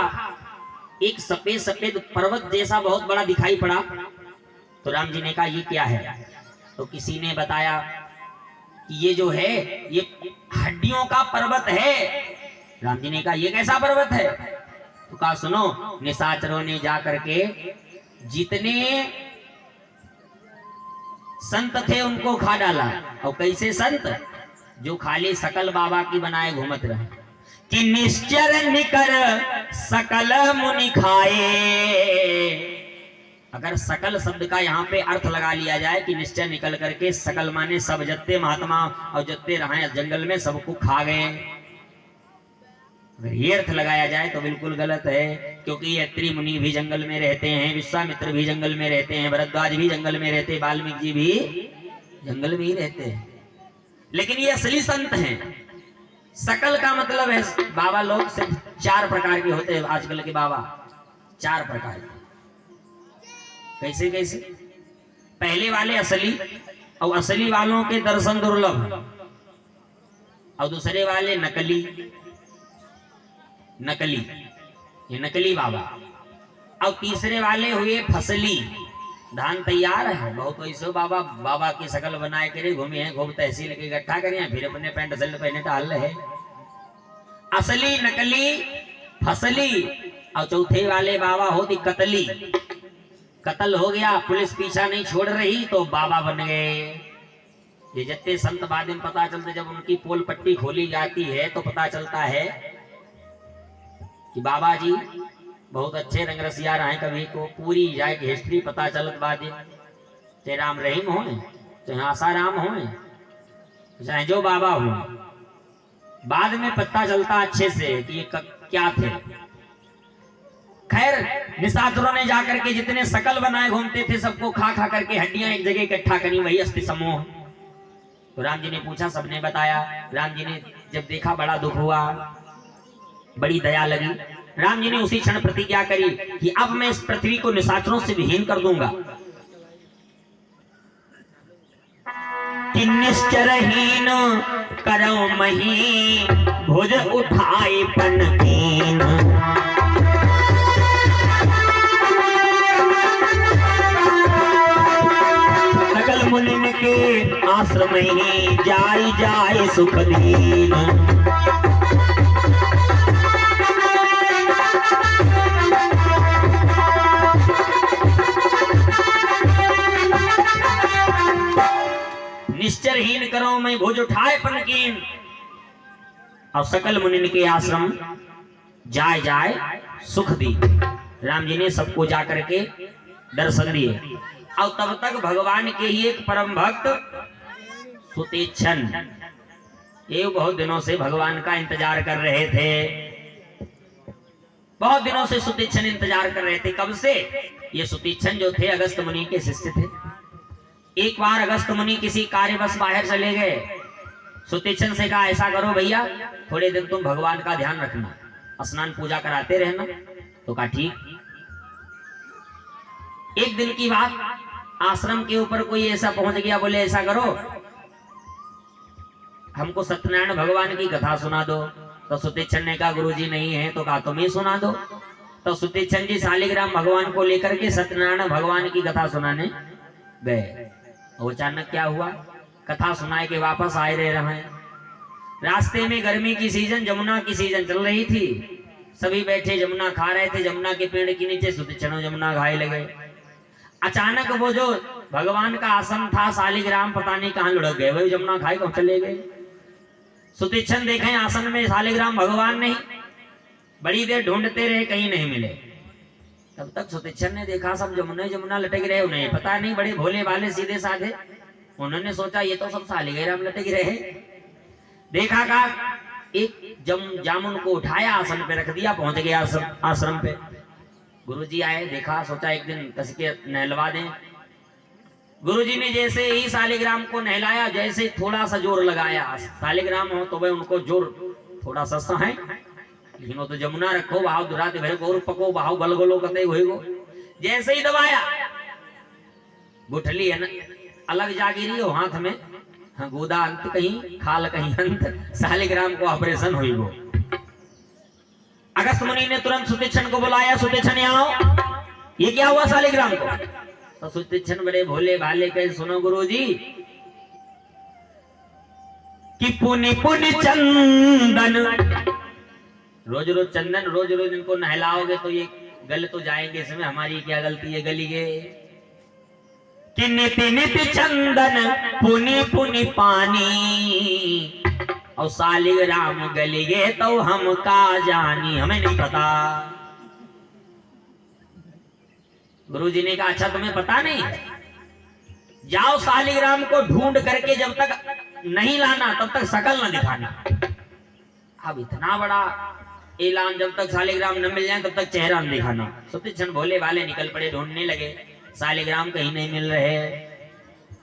एक सफेद सफेद पर्वत जैसा बहुत बड़ा दिखाई पड़ा। तो राम जी ने कहा ये क्या है? तो किसी ने बताया कि ये जो है ये हड्डियों का पर्वत है। राम जी ने कहा ये कैसा पर्वत है? तो कहा सुनो, निशाचरों ने जा करके जितने संत थे उनको खा डाला। और कैसे संत? जो खाली सकल बाबा की बनाए घूमत रहे कि निश्चर निकर सकल मुनि खाए। अगर सकल शब्द का यहाँ पे अर्थ लगा लिया जाए कि निश्चय निकल करके, सकल माने सब, जत्ते महात्मा और जत्ते रहे जंगल में सबको खा गए। अगर ये अर्थ लगाया जाए तो बिल्कुल गलत है, क्योंकि ये अत्रि मुनि भी जंगल में रहते हैं, विश्वामित्र भी जंगल में रहते हैं, भरद्वाज भी जंगल में रहते हैं, वाल्मीकि जी भी जंगल में ही रहते हैं। लेकिन ये असली संत हैं। सकल का मतलब है बाबा लोग सिर्फ 4 प्रकार के होते हैं आजकल के बाबा, 4 प्रकार के। कैसे कैसे? पहले वाले असली, और असली वालों के दर्शन दुर्लभ, और दूसरे वाले नकली। नकली, ये नकली बाबा। और तीसरे वाले हुए फसली, धान तैयार है बहुत वैसे बाबा, बाबा की शकल बनाए करे घूमे हैं, खूब तहसील के इकट्ठा करें, फिर अपने पैंट शर्ट पहने टहल है। असली, नकली, फसली। और चौथे वाले बाबा होती कतली। कत्ल हो गया, पुलिस पीछा नहीं छोड़ रही तो बाबा बन गए। ये जितने संत बाद में पता चलते, जब उनकी पोल पट्टी खोली जाती है तो पता चलता है कि बाबा जी बहुत अच्छे रंग रसिया रहे। कभी को पूरी जाए की हिस्ट्री पता चलत बाद चाहे राम रहीम हो, चाहे आसाराम हो, चाहे जो बाबा हो, बाद में पता चलता अच्छे से कि ये क्या थे। खैर, निशाचरों ने जाकर के जितने शकल बनाए घूमते थे सबको खा खा करके हड्डियां एक जगह इकट्ठा करी, वही अस्थि समूह। तो राम जी ने पूछा, सबने बताया। राम जी ने जब देखा बड़ा दुख हुआ, बड़ी दया लगी। राम जी ने उसी क्षण प्रतिज्ञा करी कि अब मैं इस पृथ्वी को निशाचरों से विहीन कर दूंगा। कि निश्चरहीन करो मही भुज उठाए पनकीन। सकल मुनिन के आश्रम ही जाई जाए सुख दीन। निश्चरहीन करो मैं भुज उठाए पनकीन। और सकल मुनिन के आश्रम जाए जाए सुख दी। राम जी ने सबको जाकर के दर्शन दिए। और तब तक भगवान के ही एक परम भक्त सुतीक्षण, ये बहुत दिनों से भगवान का इंतजार कर रहे थे। बहुत दिनों से सुतीक्षण इंतजार कर रहे थे। कब से? ये सुतीक्षण जो थे अगस्त मुनि के शिष्य थे। एक बार अगस्त मुनि किसी कार्यवश बाहर चले गए। सुतीक्षण से कहा ऐसा करो भैया, थोड़े दिन तुम भगवान का ध्यान रखना, स्नान पूजा कराते रहना। तो कहा ठीक। एक दिन की बात, आश्रम के ऊपर कोई ऐसा पहुंच गया, बोले ऐसा करो हमको सत्यनारायण भगवान की कथा सुना दो। तो सुतीक्षण ने कहा गुरुजी नहीं है। तो कहा तुम ही सुना दो। तो सुतीक्षण जी शालिग्राम भगवान को लेकर के सत्यनारायण भगवान की कथा सुनाने गए। वो अचानक क्या हुआ, कथा सुनाए के वापस आए रहे हैं। रास्ते में गर्मी की सीजन, जमुना की सीजन चल रही थी। सभी बैठे जमुना खा रहे थे। जमुना के पेड़ के नीचे सुतीक्षण जमुना खाए लगे। अचानक वो जो भगवान का आश्रम था शालिग्राम, पता नहीं कहां लुढ़क गए, वही जमुना खाए कहां चले गए। सुतीक्षण देखे आसन में शालिग्राम भगवान नहीं। बड़ी देर ढूंढते रहे, कहीं नहीं मिले। तब तक सुतीक्षण ने देखा सब जमुना जमुना लटक रहे। उन्हें पता नहीं, बड़े भोले भाले सीधे साधे। उन्होंने सोचा ये तो सब शालिग्राम लटक रहे। देखा का एक जामुन को उठाया, आसन पे रख दिया, पहुंच गया आश्रम पे। गुरुजी आए, देखा, सोचा एक दिन कस के नहलवा दें। गुरुजी ने जैसे ही शालिग्राम को नहलाया, जैसे थोड़ा सा जोर लगाया, शालिग्राम हो तो वह उनको जोर थोड़ा सस्ता है, लेकिन वो तो जमुना रखो बहाव दुराते भरे गोर पको बहाव गलगलो कते होएगो। जैसे ही दबाया, गुठली है ना अलग जागिरी हो हाथ में। हाँ, गोदा अंत कहीं खाल कहीं अंत, शालिग्राम को ऑपरेशन हुई। वो अगस्त मुनि ने तुरंत सुतीक्षण को बुलाया, सुतीक्षण आओ, ये क्या हुआ शालिग्राम को? तो सुतीक्षण बड़े भोले भाले कहे सुनो गुरुजी, कि पुनि पुनि चंदन, रोज रोज चंदन, रोज रोज इनको नहलाओगे तो ये गल तो जाएंगे, इसमें हमारी क्या गलती है, गली गए। कि निति निति चंदन पुनि पुनि पानी, और शालिग्राम गली गए तो हम का जानी, हमें नहीं पता। गुरुजी ने कहा अच्छा तुम्हें पता नहीं, जाओ शालिग्राम को ढूंढ करके जब तक नहीं लाना तब तक शकल न दिखाना। अब इतना बड़ा ऐलान, जब तक शालिग्राम न मिल जाए तब तक चेहरा न दिखाना। सुतीक्षण भोले वाले निकल पड़े, ढूंढने लगे, शालिग्राम कहीं नहीं मिल रहे।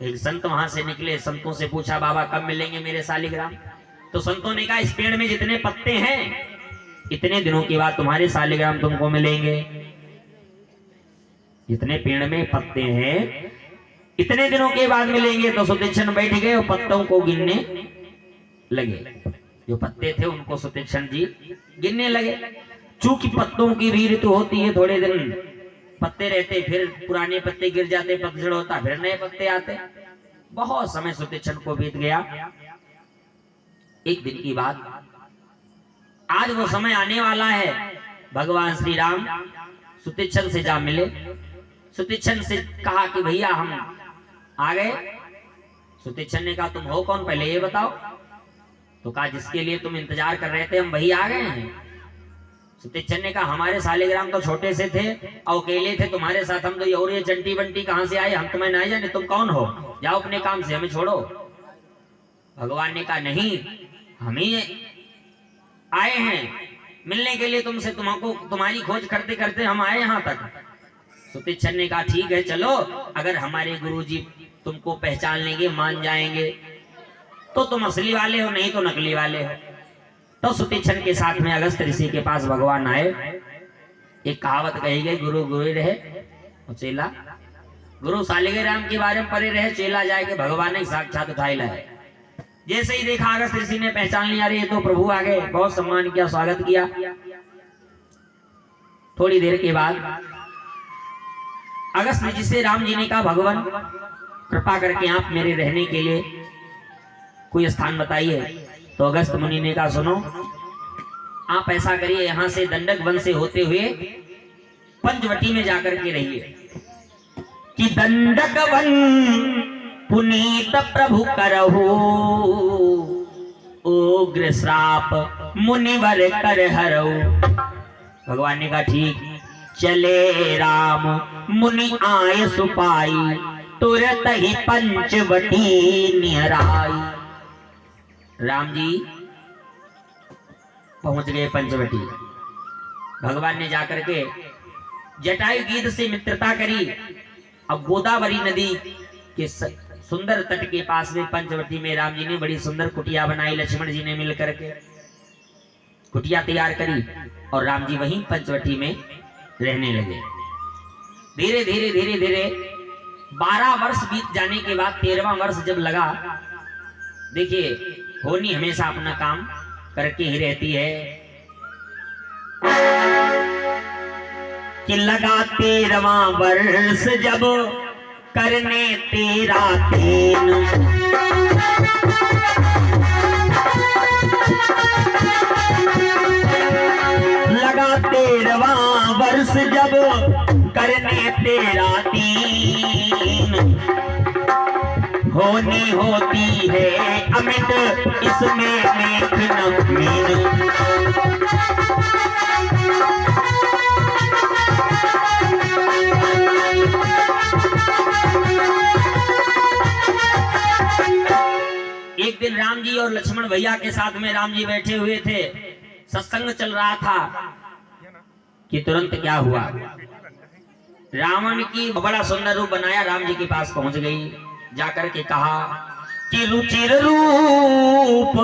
एक संत वहां से निकले, संतों से पूछा बाबा कब मिलेंगे मेरे शालिग्राम? तो संतों ने कहा इस पेड़ में जितने पत्ते हैं इतने दिनों के बाद तुम्हारे शालिग्राम तुमको मिलेंगे। जितने पेड़ में पत्ते हैं इतने दिनों के बाद मिलेंगे। तो सुतीक्षण बैठ गए और पत्तों को गिनने लगे। जो पत्ते थे उनको सुतीक्षण जी गिनने लगे। चूंकि पत्तों की भी ऋतु होती है, थोड़े दिन पत्ते रहते, फिर पुराने पत्ते गिर जाते, पतझड़ होता, फिर नए पत्ते आते। बहुत समय सुतीक्षण को बीत गया। एक दिन की बात, आज वो समय आने वाला है, भगवान श्री राम सुतीक्षण से जा मिले। सुतीक्षण से कहा कि भैया हम आ गए। सुतीक्षण ने कहा तुम हो कौन, पहले ये बताओ। तो कहा जिसके लिए तुम इंतजार कर रहे थे हम वही आ गए हैं। सुतीक्षण ने कहा हमारे शालिग्राम तो छोटे से थे और अकेले थे तुम्हारे साथ, हम तो और ये चंटी बंटी कहां से आए, हम तुम्हें नहीं जाने, तुम कौन हो, जाओ अपने काम से, हमें छोड़ो। भगवान ने कहा नहीं, हम ही आए हैं मिलने के लिए तुमसे, तुमको तुम्हारी खोज करते करते हम आए यहाँ तक। सुतीक्षण ने कहा ठीक है चलो, अगर हमारे गुरुजी तुमको पहचान लेंगे, मान जाएंगे तो तुम असली वाले हो, नहीं तो नकली वाले हो। तो सुतीक्षण के साथ में अगस्त ऋषि के पास भगवान आए। एक कहावत कही गई, गुरु गुरु रहे और चेला गुरु सालिगे राम के बारे में परे रहे, चेला जाए के भगवान ही साक्षात उठाई लाए। जैसे ही देखा अगस्त ऋषि ने पहचान लिया, ये तो प्रभु आ गए, बहुत सम्मान किया, स्वागत किया। थोड़ी देर के बाद अगस्त ऋषि से राम जी ने कहा, भगवान कृपा करके आप मेरे रहने के लिए कोई स्थान बताइए। तो अगस्त मुनि ने कहा, सुनो आप ऐसा करिए, यहां से दंडक वन से होते हुए पंचवटी में जाकर के रहिए कि दंडक वन पुनीत प्रभु करहु, उग्र श्राप मुनिवर कर हरऊ। भगवान ने कहा, ठीक। चले राम मुनि आए सुपाई, तुरत ही पंचवटी निहराई। राम जी पहुंच गए पंचवटी। भगवान ने जाकर के जटायु गीध से मित्रता करी। अब गोदावरी नदी के सुंदर तट के पास में पंचवटी में राम जी ने बड़ी सुंदर कुटिया बनाई। लक्ष्मण जी ने मिलकर के कुटिया तैयार करी और राम जी वहीं पंचवटी में रहने लगे। धीरे धीरे धीरे धीरे 12 वर्ष बीत जाने के बाद 13वां वर्ष जब लगा, देखिए होनी हमेशा अपना काम करके ही रहती है, कि लगा 13वां वर्ष जब करने तेरा तीन, लगा 13वां वर्ष जब करने तेरा तीन, होनी होती है अमित इसमें नेक नवीन। एक दिन राम जी और लक्ष्मण भैया के साथ में राम जी बैठे हुए थे, सत्संग चल रहा था कि तुरंत क्या हुआ, रावण की बड़ा सुंदर रूप बनाया, राम जी के पास पहुंच गई। जाकर के कहा कि रुचिर रूप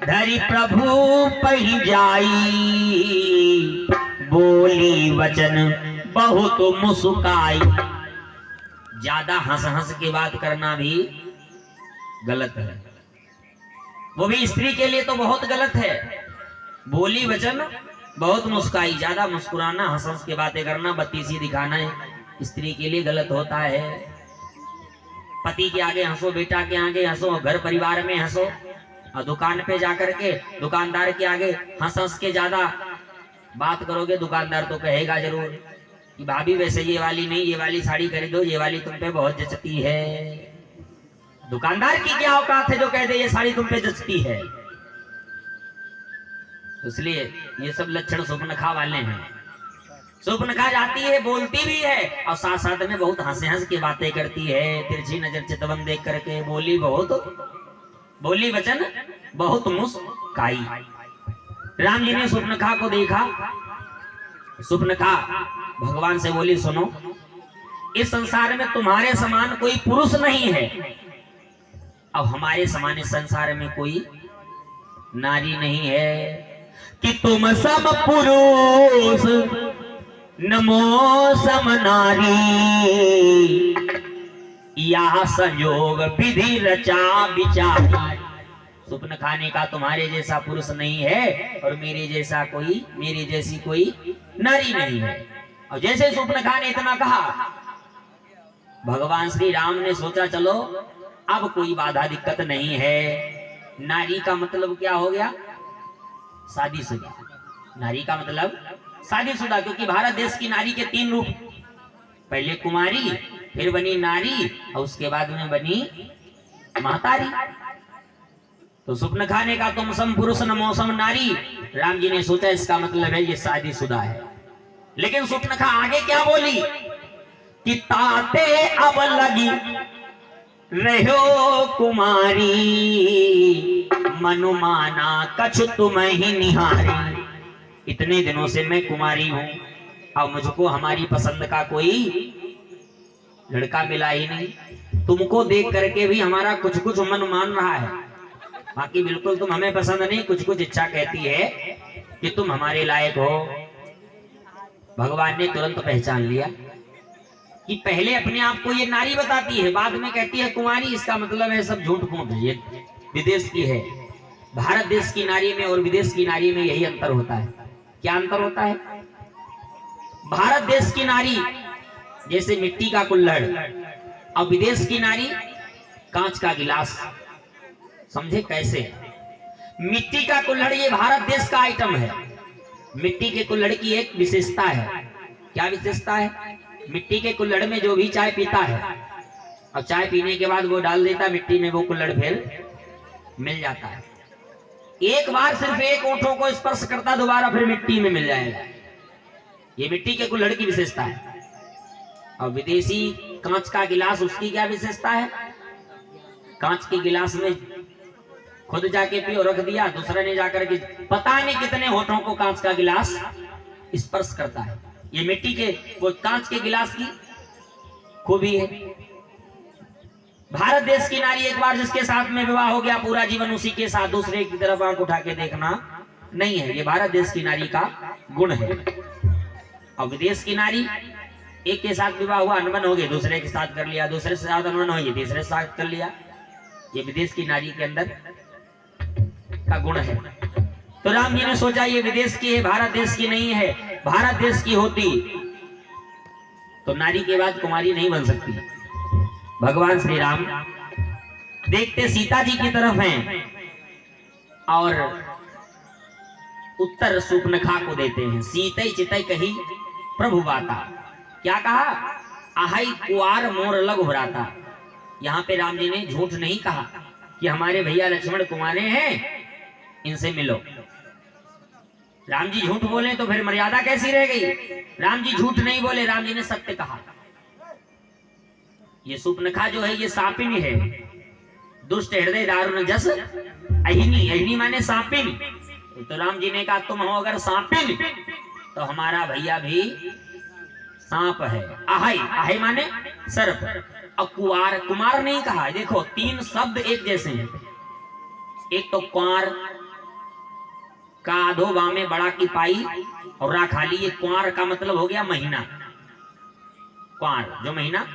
धरि प्रभु पहि जाई, बोली वचन बहुत मुस्काई। ज्यादा हंस हंस के बात करना भी गलत है, वो भी स्त्री के लिए तो बहुत गलत है। बोली वचन बहुत मुस्काई, ज्यादा मुस्कुराना, हंस हंस के बातें करना, बत्तीसी दिखाना स्त्री के लिए गलत होता है। पति के आगे हंसो, बेटा के आगे हंसो, घर परिवार में हंसो, और दुकान पे जाकर के दुकानदार के आगे हंस हंस के ज्यादा बात करोगे, दुकानदार तो कहेगा जरूर कि भाभी वैसे ये वाली नहीं, ये वाली साड़ी खरीदो, ये वाली तुम पे बहुत जचती है। दुकानदार की क्या औकात है जो कह दे ये साड़ी तुम पे जचती है। इसलिए ये सब लक्षण सुपनखा वाले हैं। सुपनखा जाती है, बोलती भी है और साथ साथ में बहुत हंस हंस की बातें करती है, तिरछी नजर चितवन देख करके, बोली वचन बहुत मुस्काई। राम जी ने सुपनखा को देखा। सुपनखा भगवान से बोली, सुनो इस संसार में तुम्हारे समान कोई पुरुष नहीं है, अब हमारे समान इस संसार में कोई नारी नहीं है, कि तुम सब पुरुष नमो सम नारी, या संयोग विधि रचा विचारी। सुपनखा ने कहा तुम्हारे जैसा पुरुष नहीं है और मेरे जैसी कोई नारी नहीं है। और जैसे सुपनखा ने इतना कहा, भगवान श्री राम ने सोचा चलो अब कोई बाधा दिक्कत नहीं है। नारी का मतलब क्या हो गया? शादीशुदा। नारी का मतलब शादीशुदा, क्योंकि भारत देश की नारी के 3 रूप, पहले कुमारी, फिर बनी नारी और उसके बाद में बनी महतारी। तो सुपनखा ने कहा तुम सम पुरुष न मौसम नारी। राम जी ने सोचा इसका मतलब है ये शादीशुदा है। लेकिन सुपनखा आगे क्या बोली कि ताते अब लगी रहो कुमारी, मनुमाना कछु तुम ही निहारी। इतने दिनों से मैं कुमारी हूं और मुझको हमारी पसंद का कोई लड़का मिला ही नहीं। तुमको देख करके भी हमारा कुछ कुछ मन मान रहा है, बाकी बिल्कुल तुम हमें पसंद नहीं, कुछ कुछ इच्छा कहती है कि तुम हमारे लायक हो। भगवान ने तुरंत पहचान लिया कि पहले अपने आप को ये नारी बताती है, बाद में कहती है कुंवारी। इसका मतलब है सब झूठ फूट, ये विदेश की है। भारत देश की नारी में और विदेश की नारी में यही अंतर होता है। क्या अंतर होता है? भारत देश की नारी जैसे मिट्टी का कुल्हड़ और विदेश की नारी कांच का गिलास। समझे कैसे? मिट्टी का कुल्हड़ ये भारत देश का आइटम है। मिट्टी के कुल्हड़ की एक विशेषता है। क्या विशेषता है? मिट्टी के कुल्हड़ में जो भी चाय पीता है और चाय पीने के बाद वो डाल देता मिट्टी में, वो कुल्हड़ फिर मिल जाता है। एक बार सिर्फ एक ओंठों को स्पर्श करता, दोबारा फिर मिट्टी में मिल जाएगा। ये मिट्टी के कुल्हड़ की विशेषता है। और विदेशी कांच का गिलास, उसकी क्या विशेषता है? कांच के गिलास में खुद जाके पियो, रख दिया, दूसरे ने जाकर के पता नहीं कितने होठों को कांच का गिलास स्पर्श करता है। ये मिट्टी के वो कांच के गिलास की खूबी है। भारत देश की नारी एक बार जिसके साथ में विवाह हो गया, पूरा जीवन उसी के साथ, दूसरे की तरफ आंख उठा के देखना नहीं है। ये भारत देश की नारी का गुण है। और विदेश की नारी एक के साथ विवाह हुआ, अनबन हो गई, दूसरे के साथ कर लिया, दूसरे से साथ अनबन हो गई, तीसरे से साथ कर लिया। ये विदेश की नारी के अंदर का गुण है। तो राम जी ने सोचा ये विदेश की है, भारत देश की नहीं है। भारत देश की होती तो नारी के बाद कुमारी नहीं बन सकती। भगवान श्री राम देखते सीता जी की तरफ हैं और उत्तर सूर्पनखा को देते हैं। सीतई चितई कही प्रभु बाता। क्या कहा? आहई कुआर मोर लग भराता। यहाँ पे राम जी ने झूठ नहीं कहा कि हमारे भैया लक्ष्मण कुमारे हैं, इनसे मिलो। राम जी झूठ बोले तो फिर मर्यादा कैसी रह गई? राम जी झूठ नहीं बोले, राम जी ने सत्य कहा। ये सूर्पनखा जो है ये सांपिनी है, दुष्ट हृदय दारुण जस अहिनी। अहिनी माने सांपिन। तो राम जी ने कहा तुम हो अगर सांपिन तो हमारा भैया भी सांप है। आहई, आहई माने सर्प। और कुआर, कुमार नहीं कहा। देखो तीन शब्द एक जैसे हैं। एक तो कुआर का आधो बामे बड़ा की पाई और रा खाली। ये कुआर का मतलब हो गया महीना। कुआर जो महीना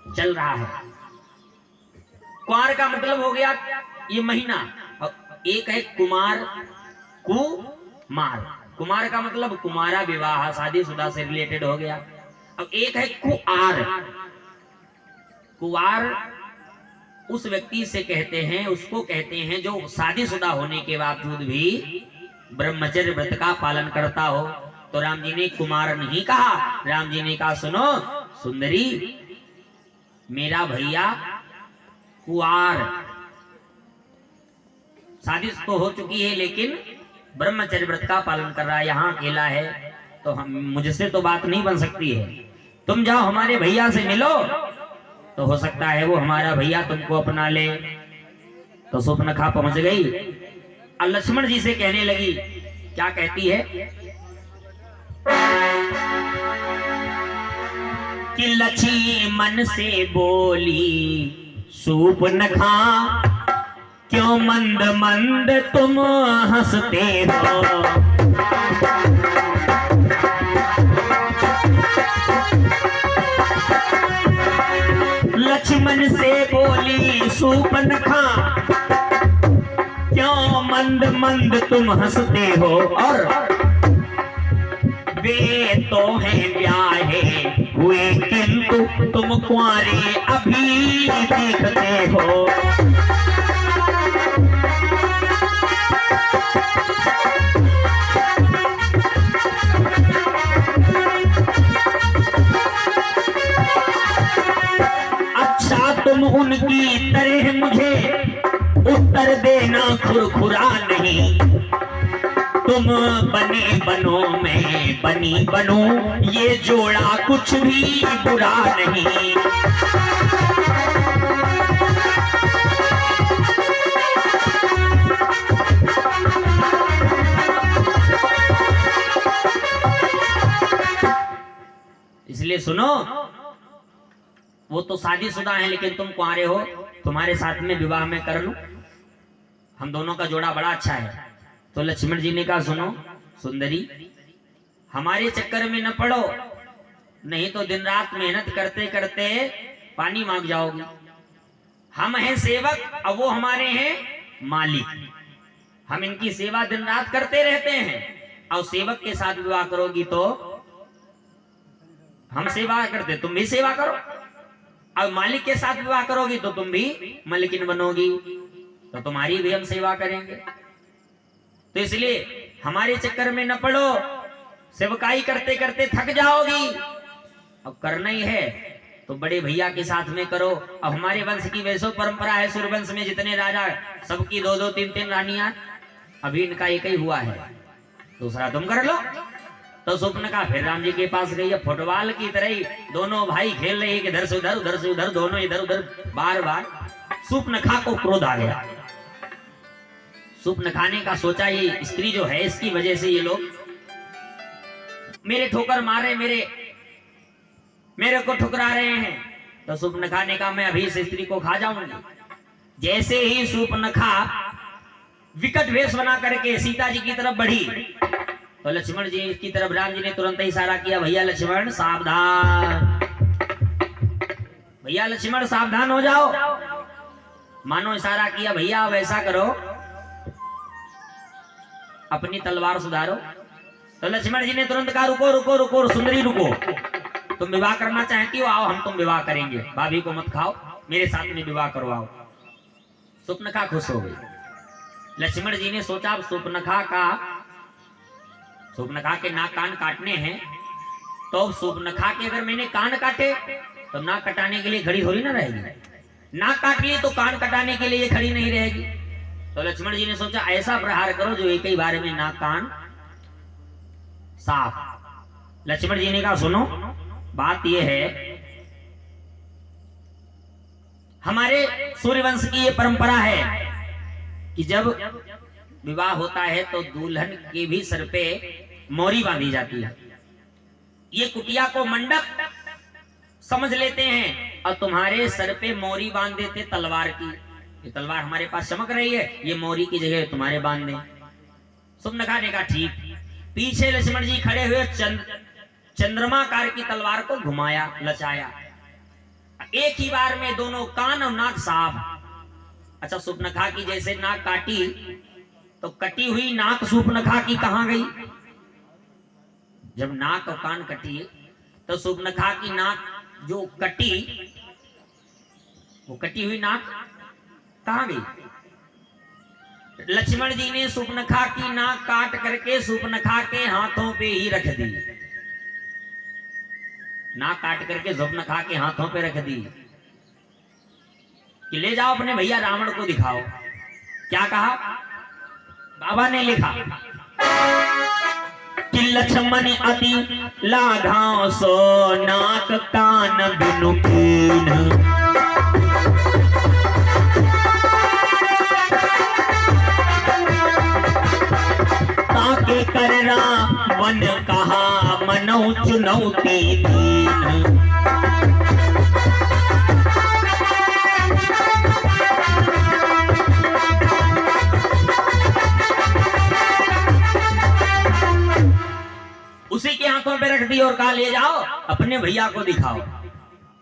चल रहा है, कुआर का मतलब हो गया ये महीना। और एक है कुमार, कुमार। कुमार का मतलब कुमारा, विवाह, शादीशुदा से रिलेटेड हो गया। अब एक है कुआर। कुआर उस व्यक्ति से कहते हैं, उसको कहते हैं जो शादीशुदा होने के बावजूद भी ब्रह्मचर्य व्रत का पालन करता हो। तो राम जी ने कुमार नहीं कहा, राम जी ने कहा सुनो सुंदरी, मेरा भैया कुआर, शादी तो हो चुकी है लेकिन ब्रह्मचर्य व्रत का पालन कर रहा है, यहाँ अकेला है, तो हम मुझसे तो बात नहीं बन सकती है। तुम जाओ हमारे भैया से मिलो, तो हो सकता है वो हमारा भैया तुमको अपना ले। तो सूर्पनखा पहुंच गई और लक्ष्मण जी से कहने लगी। क्या कहती है कि लक्ष्मण से बोली सूर्पनखा, क्यों मंद मंद तुम हंसते हो। लक्ष्मण से बोली सूर्पनखा, क्यों मंद मंद तुम हंसते हो। और वे तो हैं ब्याहे हुए किंतु तुम कुंवारे अभी देखते हो। अच्छा तुम उनकी तरह मुझे उत्तर देना खुरखुरा नहीं। तुम बने बनो मैं बनी बनो, ये जोड़ा कुछ भी बुरा नहीं। इसलिए सुनो, वो तो शादीशुदा है लेकिन तुम कुंवारे हो, तुम्हारे साथ में विवाह में कर लूं। हम दोनों का जोड़ा बड़ा अच्छा है। तो लक्ष्मण जी ने कहा सुनो सुंदरी, हमारे चक्कर में न पड़ो, नहीं तो दिन रात मेहनत करते करते पानी मांग जाओगी। हम हैं सेवक और वो हमारे हैं मालिक, हम इनकी सेवा दिन रात करते रहते हैं। और सेवक के साथ विवाह करोगी तो हम सेवा करते, तुम भी सेवा करो। और मालिक के साथ विवाह करोगी तो तुम भी मलिकिन बनोगी, तो तुम्हारी भी हम सेवा करेंगे। तो इसलिए हमारे चक्कर में न पड़ो, सेवकाई करते करते थक जाओगी। अब करना ही है तो बड़े भैया के साथ में करो। अब हमारे वंश की वैसो परंपरा है, सूर्यवंश में जितने राजा सबकी 2-2 3-3 रानियां, अभी इनका एक ही हुआ है, दूसरा तुम कर लो। तो सुपनखा फिर राम जी के पास गई। फुटबॉल की तरह ही दोनों भाई खेल रहे हैं, इधर से उधर उधर से उधर, दोनों इधर उधर बार बार। सुपनखा को क्रोध आ गया। सुपनखा ने का सोचा ये स्त्री जो है इसकी वजह से ये लोग मेरे ठोकर मारे, मेरे को ठुकरा रहे हैं। तो सुपनखा ने कहा मैं अभी इस स्त्री को खा जाऊंगी। जैसे ही सुपनखा विकट वेश बना करके सीता जी की तरफ बढ़ी तो लक्ष्मण जी की तरफ राम जी ने तुरंत ही इशारा किया, भैया लक्ष्मण सावधान, भैया लक्ष्मण सावधान हो जाओ। मानो इशारा किया भैया वैसा करो, अपनी तलवार सुधारो। तो लक्ष्मण जी ने तुरंत कहा रुको रुको रुको सुंदरी रुको, तुम विवाह करना चाहती हो, आओ हम तुम विवाह करेंगे, भाभी को मत खाओ, मेरे साथ में विवाह करवाओ। सुपनखा खुश हो गई। लक्ष्मण जी ने सोचा सुपनखा के नाक कान काटने हैं, तो सुपनखा के अगर मैंने कान काटे तो नाक कटाने के लिए खड़ी थोड़ी ना रहेगी, नाक काट ली तो कान कटाने के लिए ये खड़ी नहीं रहेगी। तो लक्ष्मण जी ने सोचा ऐसा प्रहार करो जो एक ही बार में नाक कान साफ। लक्ष्मण जी ने कहा सुनो बात यह है, हमारे सूर्यवंश की ये परंपरा है कि जब विवाह होता है तो दुल्हन के भी सर पे मोरी बांधी जाती है। ये कुटिया को मंडप समझ लेते हैं और तुम्हारे सर पे मोरी बांध देते तलवार की। ये तलवार हमारे पास चमक रही है, ये मोरी की जगह तुम्हारे बांध दें। सुपनखा ने कहा ठीक। पीछे लक्ष्मण जी खड़े हुए चंद्रमाकार की तलवार को घुमाया लचाया, एक ही बार में दोनों कान और नाक साफ। अच्छा सुपनखा की जैसे नाक काटी तो कटी हुई नाक सुपनखा की कहां गई? जब नाक और कान कटी तो सुपनखा की नाक जो कटी, वो कटी हुई नाक कहां गई? लक्ष्मण जी ने सुपनखा की नाक काट करके सुपनखा के हाथों पे ही रख दी, नाक काट करके सुपनखा के हाथों पे रख दी कि ले जाओ अपने भैया रावण को दिखाओ। क्या कहा? बाबा ने लिखा कि लक्ष्मण अति लाघा सो नाक कान दुनु कीन, ताके कर रावण कहा मनो चुनौती दीन। उसी के हाथों पे रख दी और कहा ले जाओ अपने भैया को दिखाओ।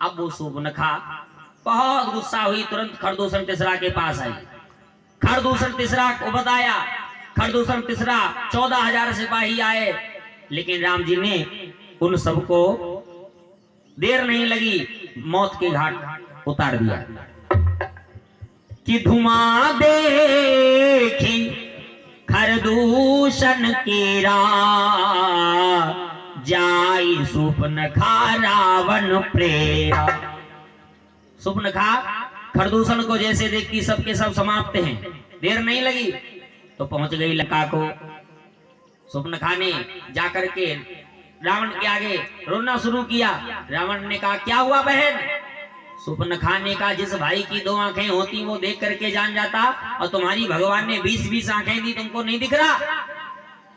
अब वो सुपनखा बहुत गुस्सा हुई, तुरंत खरदूषण तीसरा के पास आई। खरदूषण तीसरा को बताया, खरदूषण तीसरा 14,000 सिपाही आए, लेकिन राम जी ने उन सबको देर नहीं लगी मौत के घाट उतार दिया कि धुआं देखी खरदूषण केरा, जाई सुपनखा रावण प्रेरा। सुपनखा खरदूषण को जैसे देखती सबके सब समाप्त हैं, देर नहीं लगी तो पहुंच गई लंका को। सुपनखा ने जाकर के रावण के आगे रोना शुरू किया। रावण ने कहा क्या हुआ बहन? सुपनखा ने कहा जिस भाई की 2 आंखें होती वो देख करके जान जाता, और तुम्हारी भगवान ने 20-20 आंखें दी, तुमको नहीं दिख रहा?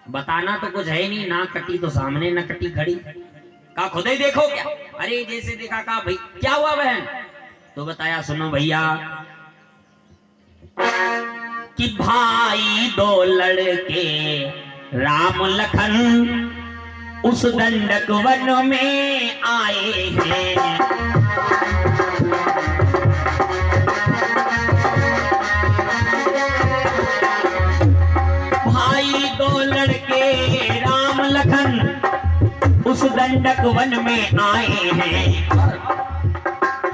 बताना तो कुछ है नहीं, ना कटी तो सामने न कटी खड़ी। कहा खुद ही देखो क्या? अरे जैसे देखा कहा भाई क्या हुआ बहन? तो बताया सुनो भैया कि भाई दो लड़के राम लखन उस दंडक वन में आए हैं। भाई दो लड़के राम लखन उस दंडक वन में आए हैं।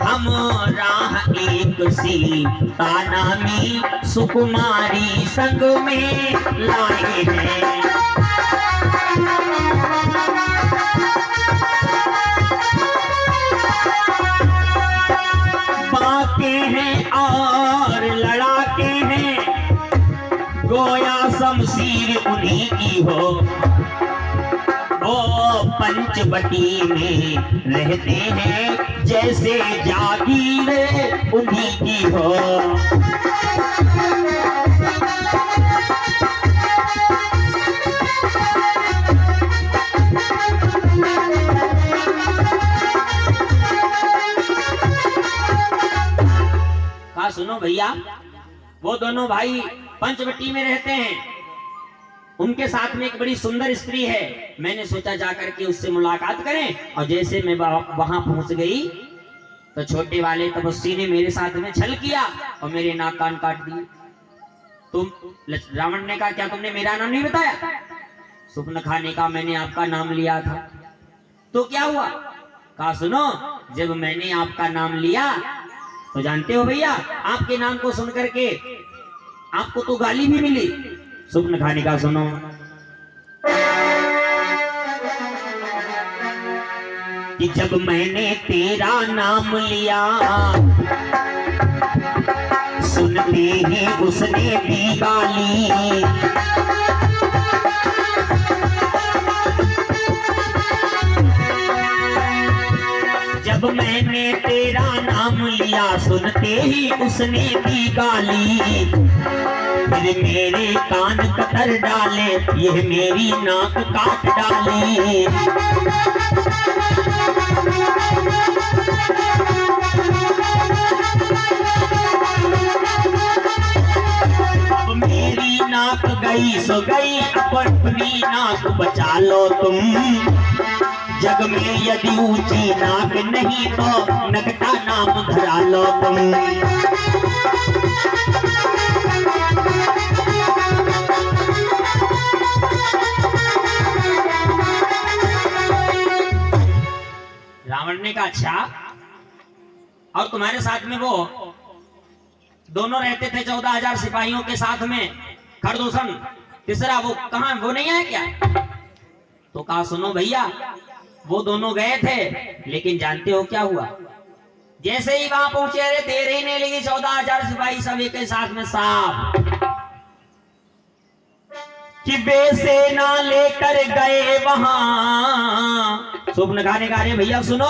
हम राह एक सीता नामी सुकुमारी संग में लाए हैं। बाके हैं और लड़ाके हैं, गोया शमशीर उन्हीं की हो। वो पंचवटी में रहते हैं, जैसे जागीर उन्हीं की हो। कहा सुनो भैया, वो दोनों भाई पंचवटी में रहते हैं, उनके साथ में एक बड़ी सुंदर स्त्री है। मैंने सोचा जाकर के उससे मुलाकात करें, और जैसे मैं वहां पहुंच गई तो छोटे वाले तपस्वी ने मेरे साथ में छल किया और मेरे नाक कान काट दिए। तुम, रावण ने कहा क्या तुमने मेरा नाम नहीं बताया? स्वप्न खाने का मैंने आपका नाम लिया था। तो क्या हुआ? कहा सुनो, जब मैंने आपका नाम लिया तो जानते हो भैया, आपके नाम को सुनकर के आपको तो गाली भी मिली। स्वप्न खाने का सुनो, कि जब मैंने तेरा नाम लिया सुनते ही उसने दी गाली। जब मैंने तेरा नाम लिया सुनते ही उसने दी गाली। फिर मेरे कान कतर डाले, यह मेरी नाक काट डाली। अब मेरी नाक गई सो गई, अपनी नाक बचा लो तुम। जग में यदि ऊंची नाक नहीं तो नकटा नाम धरा लो तुम। रावण ने कहा अच्छा, और तुम्हारे साथ में वो दोनों रहते थे 14,000 सिपाहियों के साथ में, खरदूषण तीसरा, वो कहां, वो नहीं आया क्या? तो कहा सुनो भैया, वो दोनों गए थे, लेकिन जानते हो क्या हुआ? जैसे ही वहां पहुंचे, अरे देर ही नहीं लगी, 14,000 सिपाही सब एक साथ में साफ कि बेसेना लेकर गए वहां। स्वप्न खाने का, अरे भैया सुनो,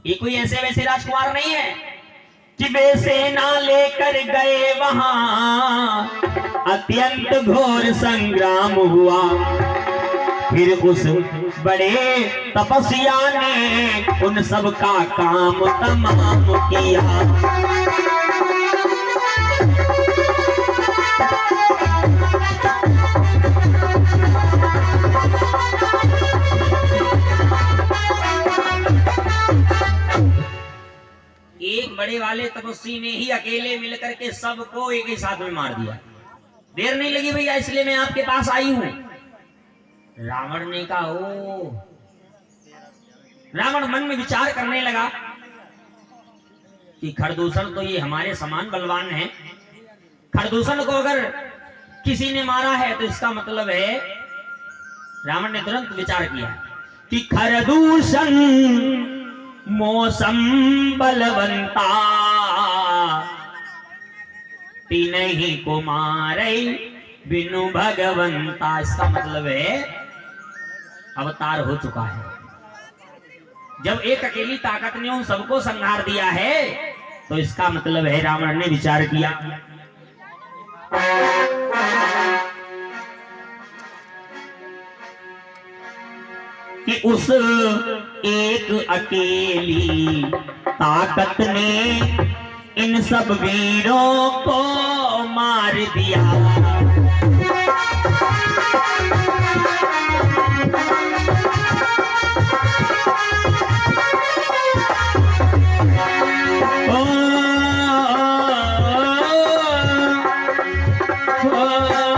ये कोई ऐसे वैसे राजकुमार नहीं है कि बेसेना लेकर गए वहां। अत्यंत घोर संग्राम हुआ, फिर उस बड़े तपस्या ने उन सब का काम तमाम किया। एक बड़े वाले तपस्वी ने ही अकेले मिलकर के सबको एक ही साथ में मार दिया। देर नहीं लगी भैया, इसलिए मैं आपके पास आई हूं। रावण ने कहा ओ, रावण मन में विचार करने लगा कि खरदूषण तो ये हमारे समान बलवान है, खरदूषण को अगर किसी ने मारा है तो इसका मतलब है, रावण ने तुरंत विचार किया कि खरदूषण मौसम बलवंता, तीनही को मारे बिनु भगवंता। इसका मतलब है अवतार हो चुका है। जब एक अकेली ताकत ने उन सबको संहार दिया है तो इसका मतलब है, रावण ने विचार किया कि उस एक अकेली ताकत ने इन सब वीरों को मार मार दिया। ओ, ओ, ओ, ओ,